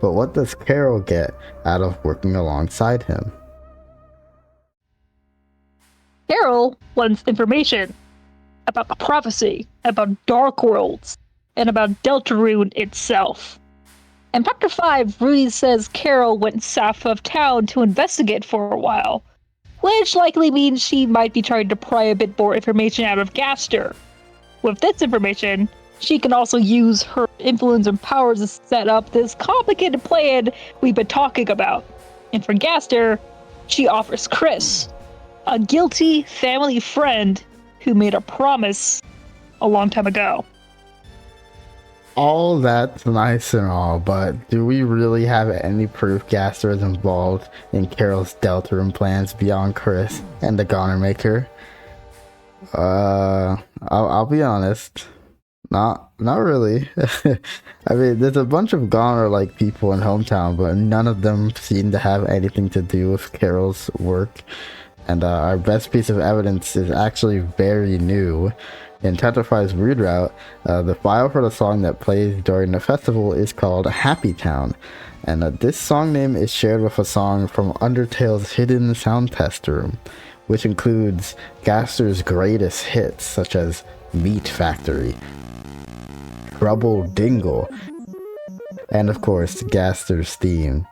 Speaker 1: but what does Carol get out of working alongside him?
Speaker 2: Carol wants information about the prophecy, about dark worlds, and about deltarune itself. In chapter 5, Rudy says Carol went south of town to investigate for a while, which likely means she might be trying to pry a bit more information out of Gaster. With this information, she can also use her influence and powers to set up this complicated plan we've been talking about. And for Gaster, she offers Chris, a guilty family friend who made a promise a long time ago.
Speaker 1: All that's nice and all, but do we really have any proof Gaster is involved in Carol's deltarune plans beyond Chris and the Goner Maker? I'll be honest, not really. I mean, there's a bunch of Goner-like people in Hometown, but none of them seem to have anything to do with Carol's work. And our best piece of evidence is actually very new. In Chapter 5's weirdroute, the file for the song that plays during the festival is called Happy Town, and this song name is shared with a song from Undertale's hidden sound test room, which includes Gaster's greatest hits such as Meat Factory, Trouble Dingle, and of course Gaster's theme.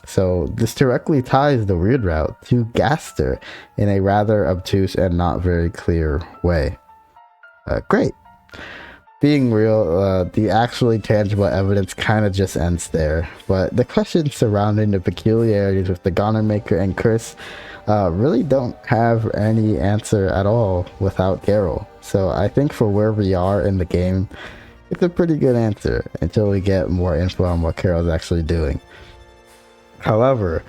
Speaker 1: So this directly ties the weirdroute to Gaster in a rather obtuse and not very clear way. Great. Being real, the actually tangible evidence kind of just ends there, but the questions surrounding the peculiarities with the Goner Maker and Chris really don't have any answer at all without Carol. So I think for where we are in the game, it's a pretty good answer until we get more info on what Carol's actually doing. However,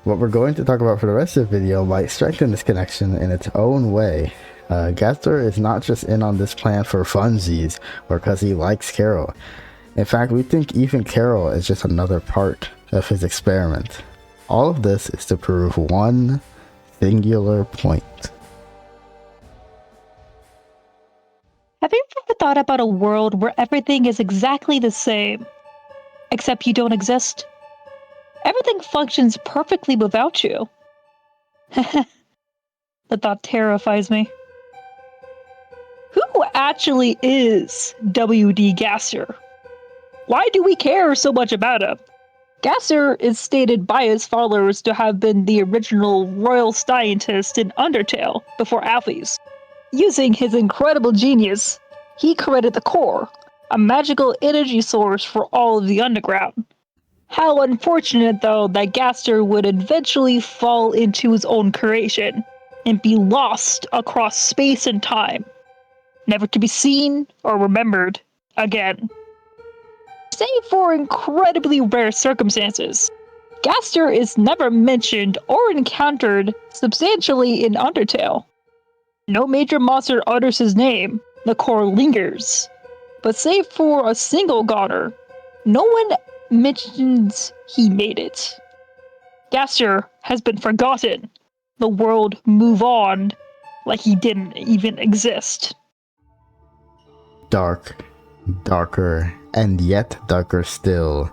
Speaker 1: what we're going to talk about for the rest of the video might strengthen this connection in its own way. Gaster is not just in on this plan for funsies or because he likes Carol. In fact, we think even Carol is just another part of his experiment. All of this is to prove one singular point.
Speaker 2: Have you ever thought about a world where everything is exactly the same, except you don't exist? Everything functions perfectly without you. The thought terrifies me. actually is W.D. Gaster? Why do we care so much about him? Gaster is stated by his followers to have been the original royal scientist in Undertale before Alphys. Using his incredible genius, he created the core, a magical energy source for all of the underground. How unfortunate, though, that Gaster would eventually fall into his own creation and be lost across space and time, never to be seen or remembered again. Save for incredibly rare circumstances, Gaster is never mentioned or encountered substantially in Undertale. No major monster utters his name, the core lingers, but save for a single goner, no one mentions he made it. Gaster has been forgotten. The world move on like he didn't even exist.
Speaker 1: Dark, darker, and yet darker still,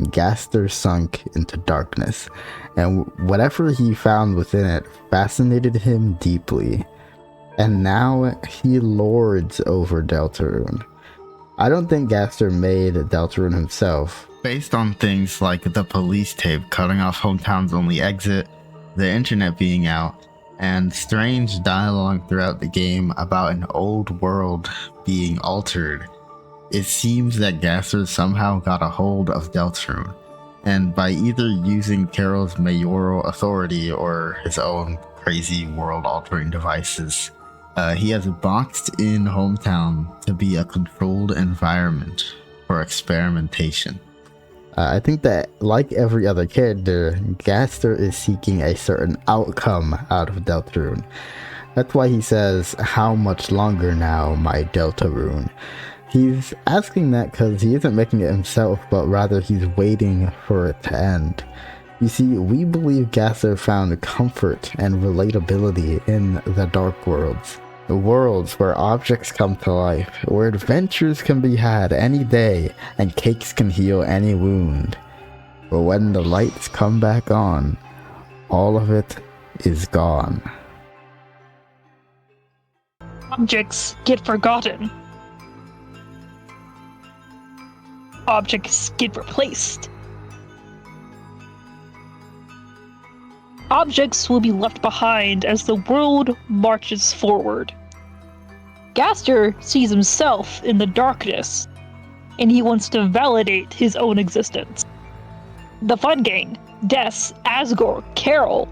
Speaker 1: Gaster sunk into darkness, and whatever he found within it fascinated him deeply. And now he lords over Deltarune. I don't think Gaster made Deltarune himself. Based on things like the police tape cutting off Hometown's only exit, the internet being out, and strange dialogue throughout the game about an old world being altered, it seems that Gaster somehow got a hold of Deltarune, and by either using Carol's mayoral authority or his own crazy world-altering devices, he has boxed in Hometown to be a controlled environment for experimentation. I think that, like every other character, Gaster is seeking a certain outcome out of Deltarune. That's why he says, "How much longer now, my Deltarune?" He's asking that because he isn't making it himself, but rather he's waiting for it to end. You see, we believe Gaster found comfort and relatability in the Dark Worlds. The worlds where objects come to life, where adventures can be had any day and cakes can heal any wound. But when the lights come back on, all of it is gone.
Speaker 2: Objects get forgotten. Objects get replaced. Objects will be left behind as the world marches forward. Gaster sees himself in the darkness, and he wants to validate his own existence. The Fun Gang, Des, Asgore, Carol,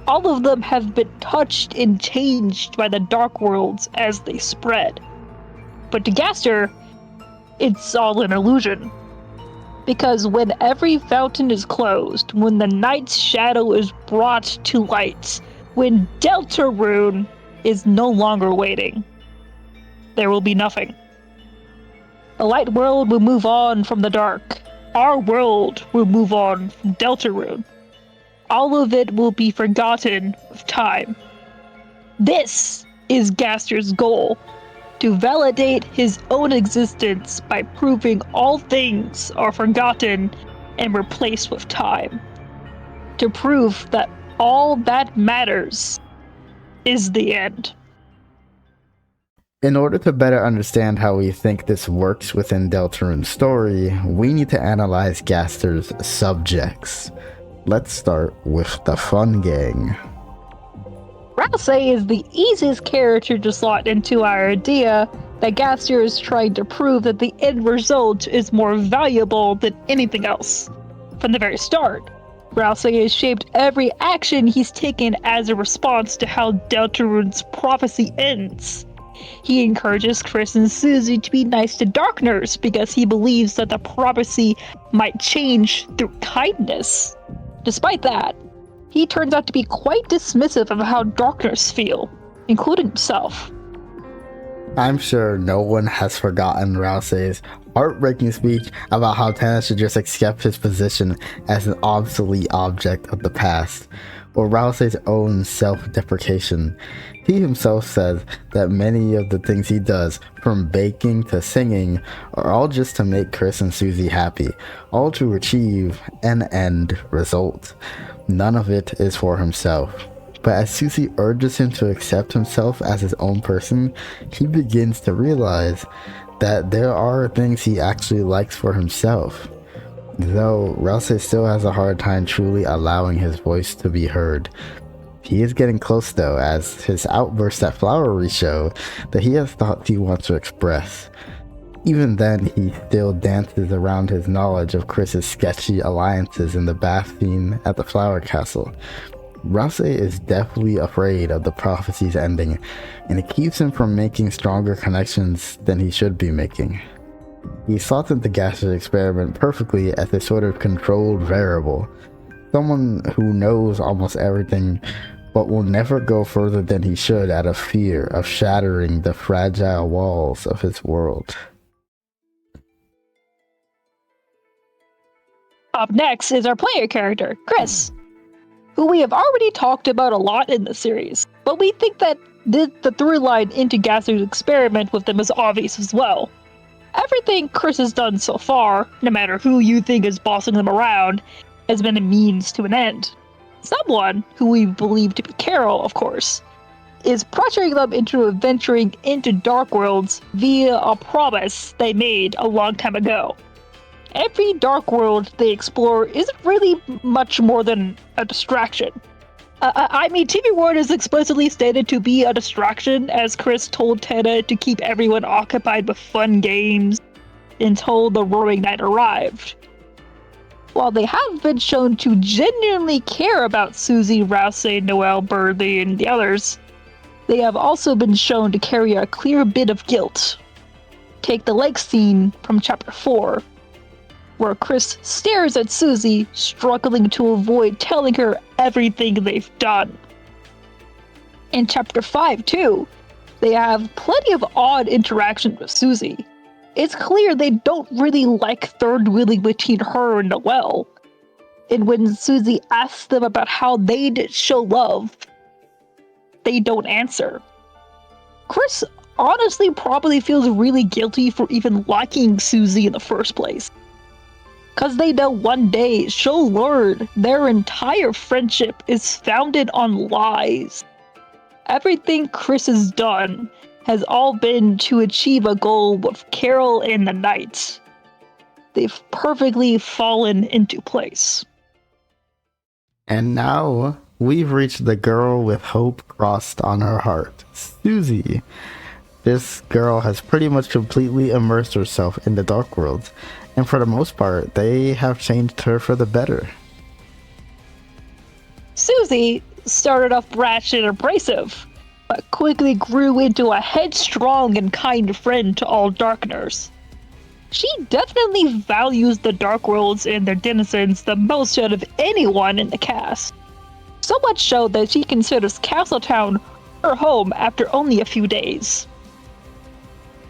Speaker 2: all of them have been touched and changed by the Dark Worlds as they spread. But to Gaster, it's all an illusion. Because when every fountain is closed, when the night's shadow is brought to light, when Deltarune is no longer waiting, there will be nothing. The light world will move on from the dark. Our world will move on from Deltarune. All of it will be forgotten with time. This is Gaster's goal. To validate his own existence by proving all things are forgotten and replaced with time. To prove that all that matters is the end.
Speaker 1: In order to better understand how we think this works within Deltarune's story, we need to analyze Gaster's subjects. Let's start with the Fun Gang.
Speaker 2: Rouse is the easiest character to slot into our idea that Gaster is trying to prove that the end result is more valuable than anything else. From the very start, Rouse has shaped every action he's taken as a response to how Deltarune's prophecy ends. He encourages Chris and Susie to be nice to Darkners because he believes that the prophecy might change through kindness. Despite that, he turns out to be quite dismissive of how Darkners feel, including himself.
Speaker 1: I'm sure no one has forgotten Rouse's heartbreaking speech about how Tanner should just accept his position as an obsolete object of the past, or Rouse's own self-deprecation. He himself says that many of the things he does, from baking to singing, are all just to make Chris and Susie happy, all to achieve an end result. None of it is for himself, But as Susie urges him to accept himself as his own person, he begins to realize that there are things he actually likes for himself. Though Rouse still has a hard time truly allowing his voice to be heard. He is getting close though, as his outbursts at Flowery show that he has thoughts he wants to express. Even then, he still dances around his knowledge of Chris's sketchy alliances in the bath scene at the Flower Castle. Rouse is definitely afraid of the prophecy's ending, and it keeps him from making stronger connections than he should be making. He slots into Gaster's experiment perfectly as a sort of controlled variable, someone who knows almost everything but will never go further than he should out of fear of shattering the fragile walls of his world.
Speaker 2: Up next is our player character, Chris, who we have already talked about a lot in the series, but we think that the through line into Gaster's experiment with them is obvious as well. Everything Chris has done so far, no matter who you think is bossing them around, has been a means to an end. Someone, who we believe to be Carol, of course, is pressuring them into venturing into Dark Worlds via a promise they made a long time ago. Every Dark World they explore isn't really much more than a distraction. TV World is explicitly stated to be a distraction, as Chris told Tena to keep everyone occupied with fun games until the Roaring Night arrived. While they have been shown to genuinely care about Susie, Rouse, Noelle, Birdie, and the others, they have also been shown to carry a clear bit of guilt. Take the lake scene from Chapter 4, where Chris stares at Susie, struggling to avoid telling her everything they've done. In Chapter 5, too, they have plenty of odd interactions with Susie. It's clear they don't really like third wheeling between her and Noelle. And when Susie asks them about how they'd show love, they don't answer. Chris honestly probably feels really guilty for even liking Susie in the first place, because they know one day she'll learn their entire friendship is founded on lies. Everything Chris has done has all been to achieve a goal with Carol and the Knights. They've perfectly fallen into place.
Speaker 1: And now, we've reached the girl with hope crossed on her heart, Susie. This girl has pretty much completely immersed herself in the Dark World, and for the most part, they have changed her for the better.
Speaker 2: Susie started off brash and abrasive, but quickly grew into a headstrong and kind friend to all Darkners. She definitely values the Dark Worlds and their denizens the most out of anyone in the cast. So much so that she considers Castletown her home after only a few days.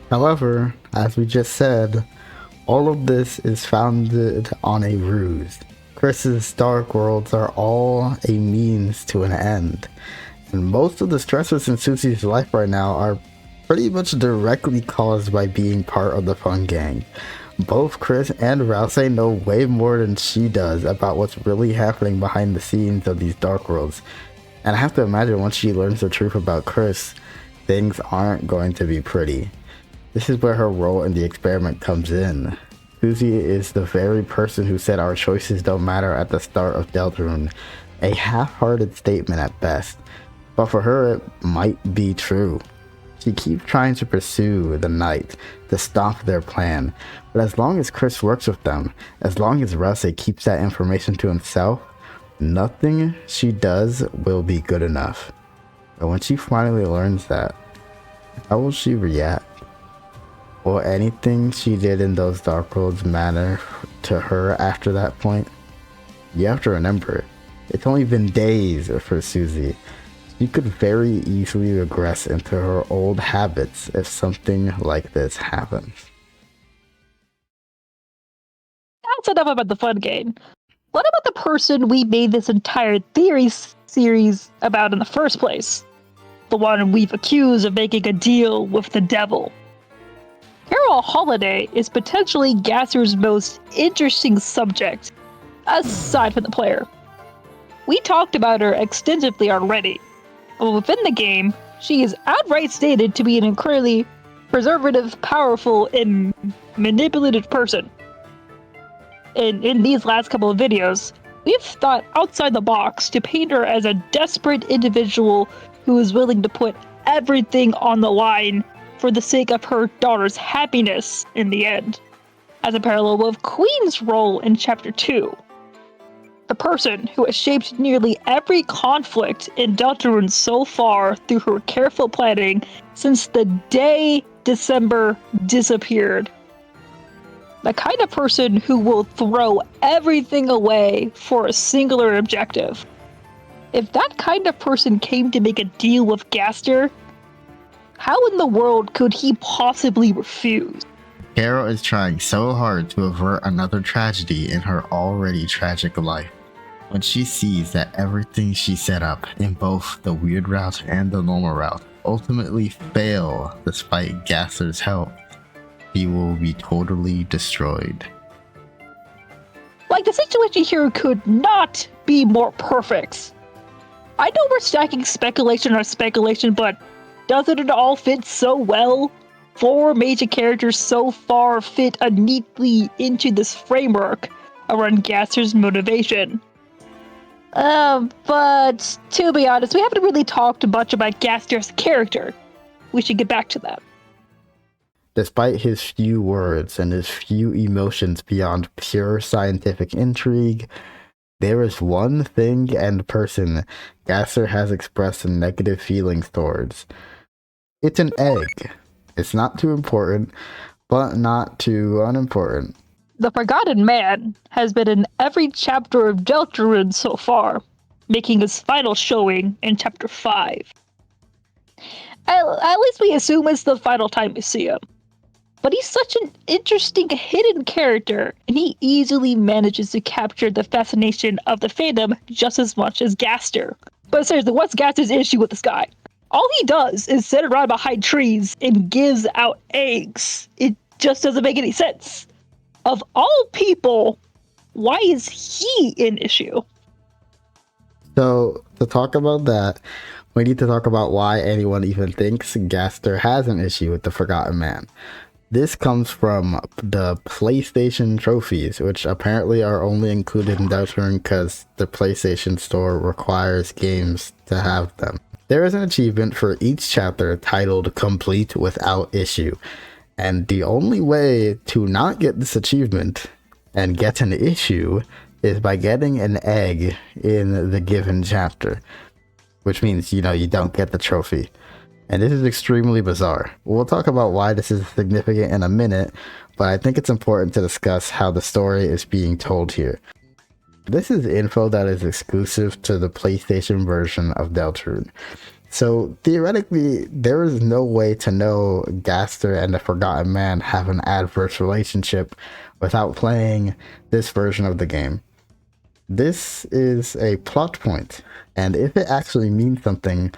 Speaker 1: However, as we just said, all of this is founded on a ruse. Chris's Dark Worlds are all a means to an end. And most of the stressors in Susie's life right now are pretty much directly caused by being part of the fun gang. Both Chris and Rouse know way more than she does about what's really happening behind the scenes of these Dark Worlds. And I have to imagine once she learns the truth about Chris, things aren't going to be pretty. This is where her role in the experiment comes in. Susie is the very person who said our choices don't matter at the start of deltarune, a half-hearted statement at best. But for her, it might be true. She keeps trying to pursue the Knight to stop their plan, but as long as Chris works with them, as long as Rouse keeps that information to himself, nothing she does will be good enough. But when she finally learns that, how will she react? Will anything she did in those Dark Worlds matter to her after that point? You have to remember, it's only been days for Susie. She could very easily regress into her old habits if something like this happens.
Speaker 2: That's enough about the fun game. What about the person we made this entire theory series about in the first place? The one we've accused of making a deal with the devil. Carol Holiday is potentially Gaster's most interesting subject, aside from the player. We talked about her extensively already. But within the game, she is outright stated to be an incredibly preservative, powerful, and manipulative person. In these last couple of videos, we've thought outside the box to paint her as a desperate individual who is willing to put everything on the line for the sake of her daughter's happiness in the end, as a parallel with Queen's role in Chapter 2. The person who has shaped nearly every conflict in Deltarune so far through her careful planning since the day December disappeared. The kind of person who will throw everything away for a singular objective. If that kind of person came to make a deal with Gaster, how in the world could he possibly refuse?
Speaker 1: Carol is trying so hard to avert another tragedy in her already tragic life. When she sees that everything she set up in both the weird route and the normal route ultimately fail despite Gaster's help, he will be totally destroyed.
Speaker 2: Like, the situation here could not be more perfect. I know we're stacking speculation on speculation, but doesn't it all fit so well? 4 major characters so far fit neatly into this framework around Gaster's motivation. But to be honest, we haven't really talked much about Gaster's character. We should get back to that.
Speaker 1: Despite his few words and his few emotions beyond pure scientific intrigue, there is one thing and person Gaster has expressed negative feelings towards. It's an egg. It's not too important, but not too unimportant.
Speaker 2: The Forgotten Man has been in every chapter of Deltarune so far, making his final showing in Chapter 5. At least we assume it's the final time we see him. But he's such an interesting hidden character, and he easily manages to capture the fascination of the fandom just as much as Gaster. But seriously, what's Gaster's issue with this guy? All he does is sit around behind trees and gives out eggs. It just doesn't make any sense. Of all people, why is he an issue?
Speaker 1: So, to talk about that, we need to talk about why anyone even thinks Gaster has an issue with the Forgotten Man. This comes from the PlayStation trophies, which apparently are only included in Deltarune because the PlayStation Store requires games to have them. There is an achievement for each chapter titled Complete Without Issue. And the only way to not get this achievement and get an issue is by getting an egg in the given chapter. Which means, you don't get the trophy. And this is extremely bizarre. We'll talk about why this is significant in a minute, but I think it's important to discuss how the story is being told here. This is info that is exclusive to the PlayStation version of Deltarune. So theoretically, there is no way to know Gaster and the Forgotten Man have an adverse relationship without playing this version of the game. This is a plot point, and if it actually means something,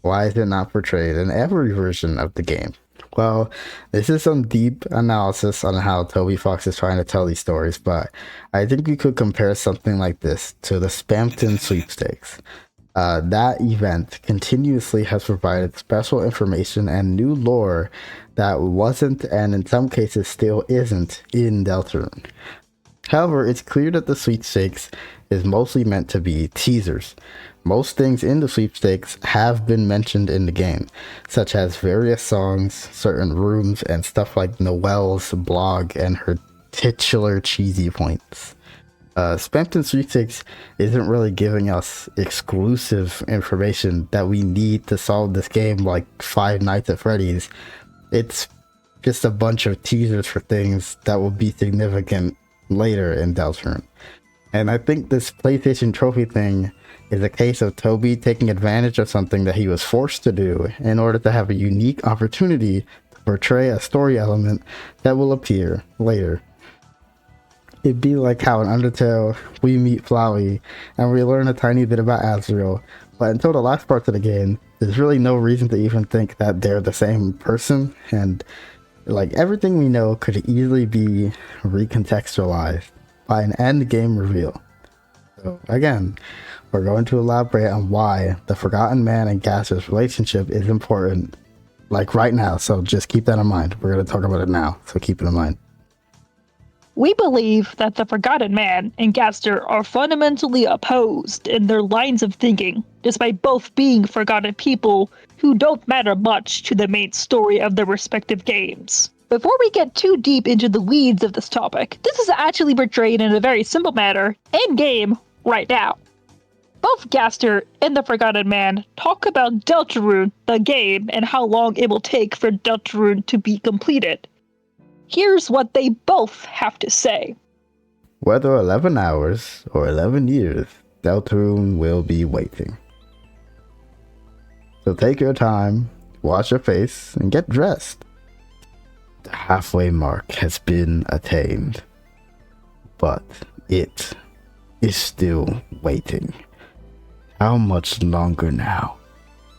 Speaker 1: why is it not portrayed in every version of the game? Well, this is some deep analysis on how Toby Fox is trying to tell these stories, but I think we could compare something like this to the Spampton sweepstakes. That event continuously has provided special information and new lore that wasn't, and in some cases still isn't, in Deltarune. However, it's clear that the sweepstakes is mostly meant to be teasers. Most things in the sweepstakes have been mentioned in the game, such as various songs, certain rooms, and stuff like Noelle's blog and her titular cheesy points. Spampton Sweepstakes isn't really giving us exclusive information that we need to solve this game like Five Nights at Freddy's. It's just a bunch of teasers for things that will be significant later in Deltarune. And I think this PlayStation trophy thing is a case of Toby taking advantage of something that he was forced to do in order to have a unique opportunity to portray a story element that will appear later. It'd be like how in Undertale, we meet Flowey, and we learn a tiny bit about Azrael, but until the last parts of the game, there's really no reason to even think that they're the same person, and like everything we know could easily be recontextualized by an end game reveal. So again,
Speaker 3: We're going to elaborate on why the Forgotten Man and Gaster's relationship is important, like right now. So just keep that in mind. We're going to talk about it now, so keep it in mind.
Speaker 2: We believe that the Forgotten Man and Gaster are fundamentally opposed in their lines of thinking, despite both being forgotten people who don't matter much to the main story of their respective games. Before we get too deep into the weeds of this topic, this is actually portrayed in a very simple manner in-game right now. Both Gaster and the Forgotten Man talk about Deltarune, the game, and how long it will take for Deltarune to be completed. Here's what they both have to say.
Speaker 3: Whether 11 hours or 11 years, Deltarune will be waiting. So take your time, wash your face, and get dressed. The halfway mark has been attained, but it is still waiting. How much longer now,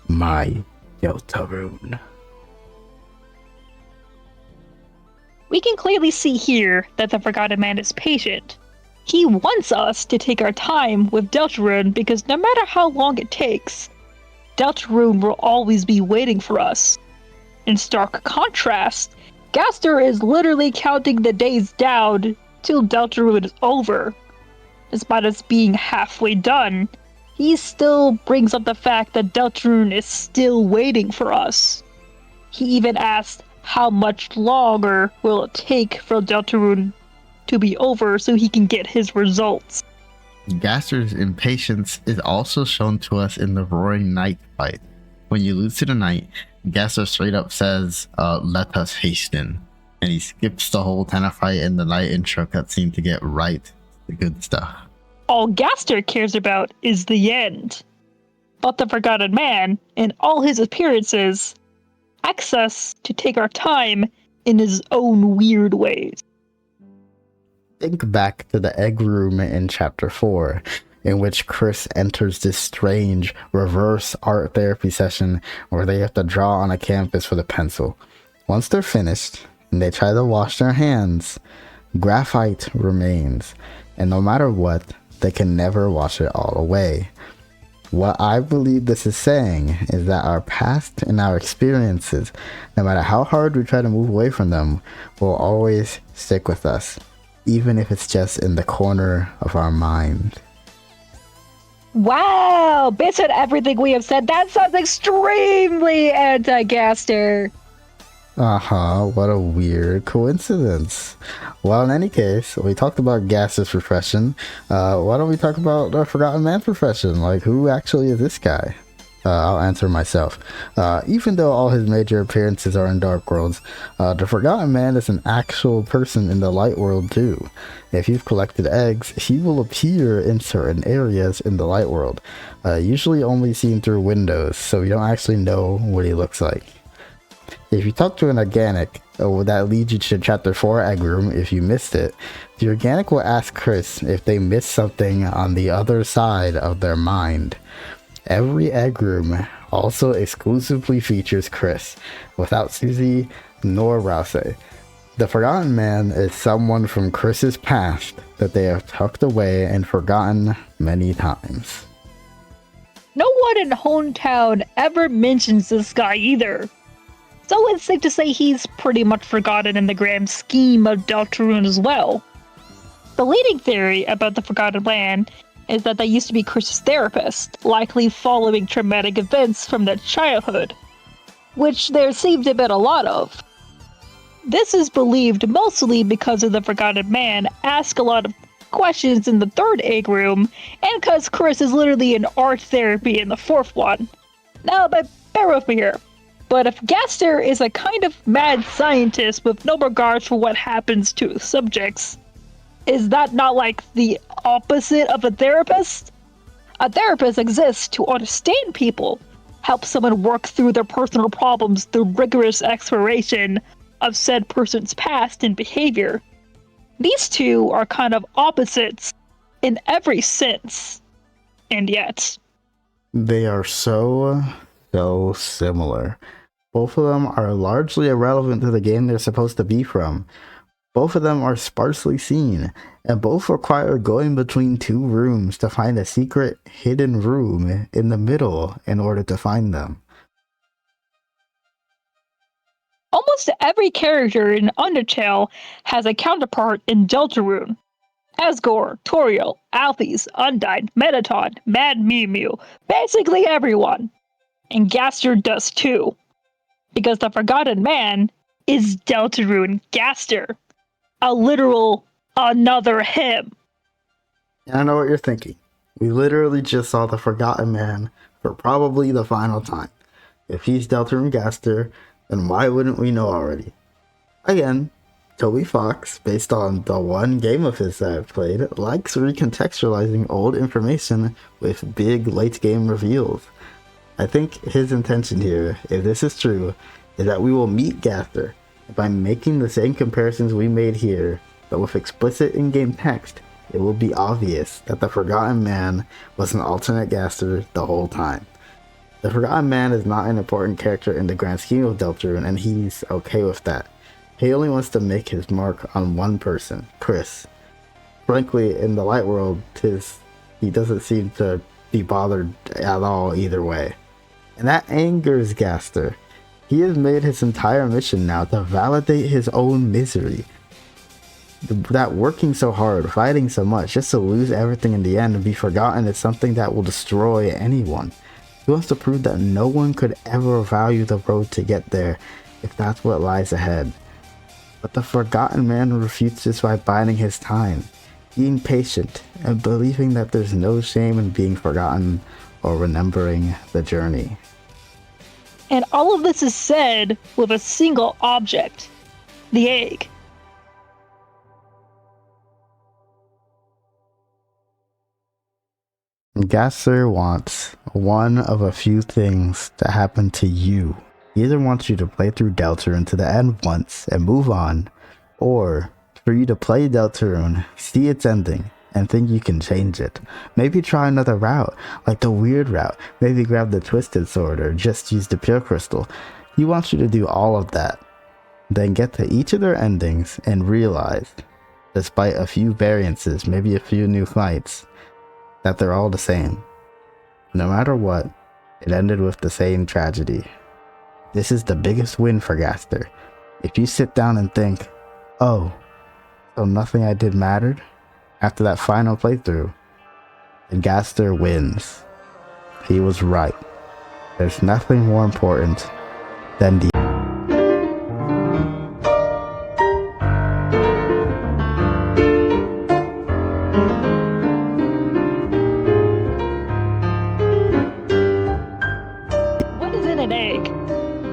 Speaker 3: my Deltarune?
Speaker 2: We can clearly see here that the Forgotten Man is patient. He wants us to take our time with Deltarune because no matter how long it takes, Deltarune will always be waiting for us. In stark contrast, Gaster is literally counting the days down till Deltarune is over. Despite us being halfway done, he still brings up the fact that Deltarune is still waiting for us. He even asked how much longer will it take for Deltarune to be over so he can get his results.
Speaker 1: Gaster's impatience is also shown to us in the Roaring Night fight. When you lose to the Knight, Gaster straight up says, let us hasten. And he skips the whole Tenna fight in the Night intro cutscene to get right to the good stuff.
Speaker 2: All Gaster cares about is the end. But the Forgotten Man, in all his appearances, asks us to take our time in his own weird ways.
Speaker 3: Think back to the egg room in Chapter 4, in which Chris enters this strange reverse art therapy session where they have to draw on a canvas with a pencil. Once they're finished and they try to wash their hands, graphite remains, and no matter what, they can never wash it all away. What I believe this is saying is that our past and our experiences, no matter how hard we try to move away from them, will always stick with us, even if it's just in the corner of our mind.
Speaker 2: Wow! Based on everything we have said, that sounds extremely anti-Gaster.
Speaker 3: What a weird coincidence. Well, in any case, we talked about Gaster's profession. Why don't we talk about the Forgotten Man's profession? Like, who actually is this guy? I'll answer myself. Even though all his major appearances are in Dark Worlds, the Forgotten Man is an actual person in the Light World too. If you've collected eggs, he will appear in certain areas in the Light World, usually only seen through windows, so you don't actually know what he looks like. If you talk to an organic, that leads you to Chapter 4 Egg Room if you missed it. The organic will ask Chris if they missed something on the other side of their mind. Every egg room also exclusively features Chris, without Susie nor Rouse. The Forgotten Man is someone from Chris's past that they have tucked away and forgotten many times.
Speaker 2: No one in Hometown ever mentions this guy either. So it's safe to say he's pretty much forgotten in the grand scheme of Deltarune as well. The leading theory about the Forgotten Man is that they used to be Chris's therapist, likely following traumatic events from their childhood, which there seemed to have been a lot of. This is believed mostly because of the Forgotten Man ask a lot of questions in the third egg room, and because Chris is literally in art therapy in the fourth one. Now, but bear with me here. But if Gaster is a kind of mad scientist with no regard for what happens to subjects, is that not like the opposite of a therapist? A therapist exists to understand people, help someone work through their personal problems through rigorous exploration of said person's past and behavior. These two are kind of opposites in every sense, and yet
Speaker 3: They are so similar. Both of them are largely irrelevant to the game they're supposed to be from, Both of them are sparsely seen, and both require going between two rooms to find a secret hidden room in the middle in order to find them.
Speaker 2: Almost every character in Undertale has a counterpart in Deltarune. Asgore, Toriel, Alphys, Undyne, Metaton, Mad Mew Mew, basically everyone. And Gaster does too. Because the Forgotten Man is Deltarune Gaster. A literal another him.
Speaker 3: And I know what you're thinking. We literally just saw the Forgotten Man for probably the final time. If he's Deltarune Gaster, then why wouldn't we know already? Again, Toby Fox, based on the one game of his that I've played, likes recontextualizing old information with big late-game reveals. I think his intention here, if this is true, is that we will meet Gaster, and by making the same comparisons we made here, but with explicit in-game text, it will be obvious that the Forgotten Man was an alternate Gaster the whole time. The Forgotten Man is not an important character in the grand scheme of Deltarune, and he's okay with that. He only wants to make his mark on one person, Chris. Frankly, in the light world, he doesn't seem to be bothered at all either way. And that angers Gaster. He has made his entire mission now to validate his own misery. That working so hard, fighting so much, just to lose everything in the end and be forgotten is something that will destroy anyone. He wants to prove that no one could ever value the road to get there if that's what lies ahead. But the Forgotten Man refutes this by biding his time, being patient, and believing that there's no shame in being forgotten or remembering the journey.
Speaker 2: And all of this is said with a single object, the egg.
Speaker 3: Gaster wants one of a few things to happen to you. He either wants you to play through Deltarune to the end once and move on, or for you to play Deltarune, see its ending, and think you can change it. Maybe try another route, like the weird route. Maybe grab the twisted sword or just use the pure crystal. He wants you to do all of that. Then get to each of their endings and realize, despite a few variances, maybe a few new fights, that they're all the same. No matter what, it ended with the same tragedy. This is the biggest win for Gaster. If you sit down and think, oh, so nothing I did mattered after that final playthrough, then Gaster wins. He was right. There's nothing more important than the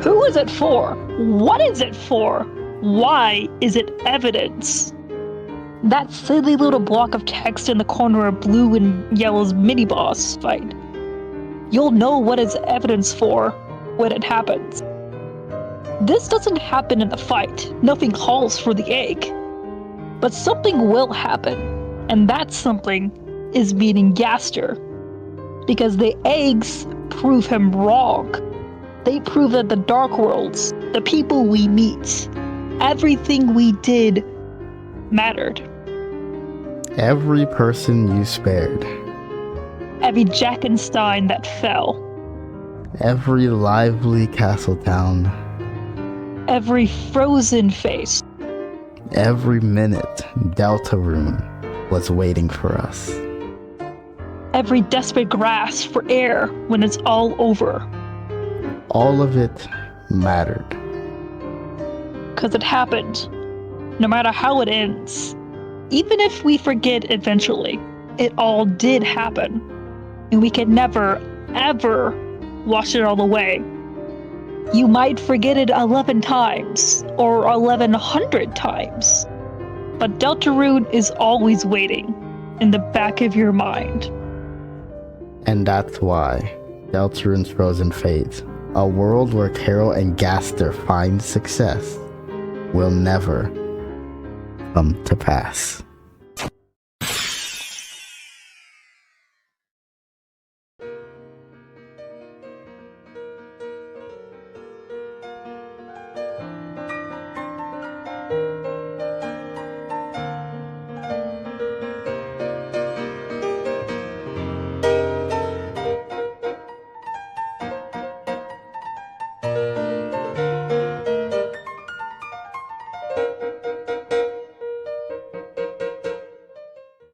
Speaker 2: Who is it for? What is it for? Why is it evidence? That silly little block of text in the corner of Blue and Yellow's mini-boss fight. You'll know what it's evidence for when it happens. This doesn't happen in the fight. Nothing calls for the egg. But something will happen, and that something is meeting Gaster. Because the eggs prove him wrong. They prove that the Dark Worlds, the people we meet, everything we did mattered.
Speaker 3: every person you spared,
Speaker 2: Every Jackenstein that fell,
Speaker 3: every lively castle town,
Speaker 2: every frozen face,
Speaker 3: every minute Deltarune was waiting for us.
Speaker 2: every desperate grasp for air when it's all over.
Speaker 3: All of it mattered.
Speaker 2: Because it happened, no matter how it ends. Even if we forget eventually, it all did happen. And we can never, ever wash it all away. You might forget it 11 times, or 1100 times. But Deltarune is always waiting, in the back of your mind.
Speaker 3: And that's why Deltarune's Frozen Fate, a world where Carol and Gaster find success, will never come to pass.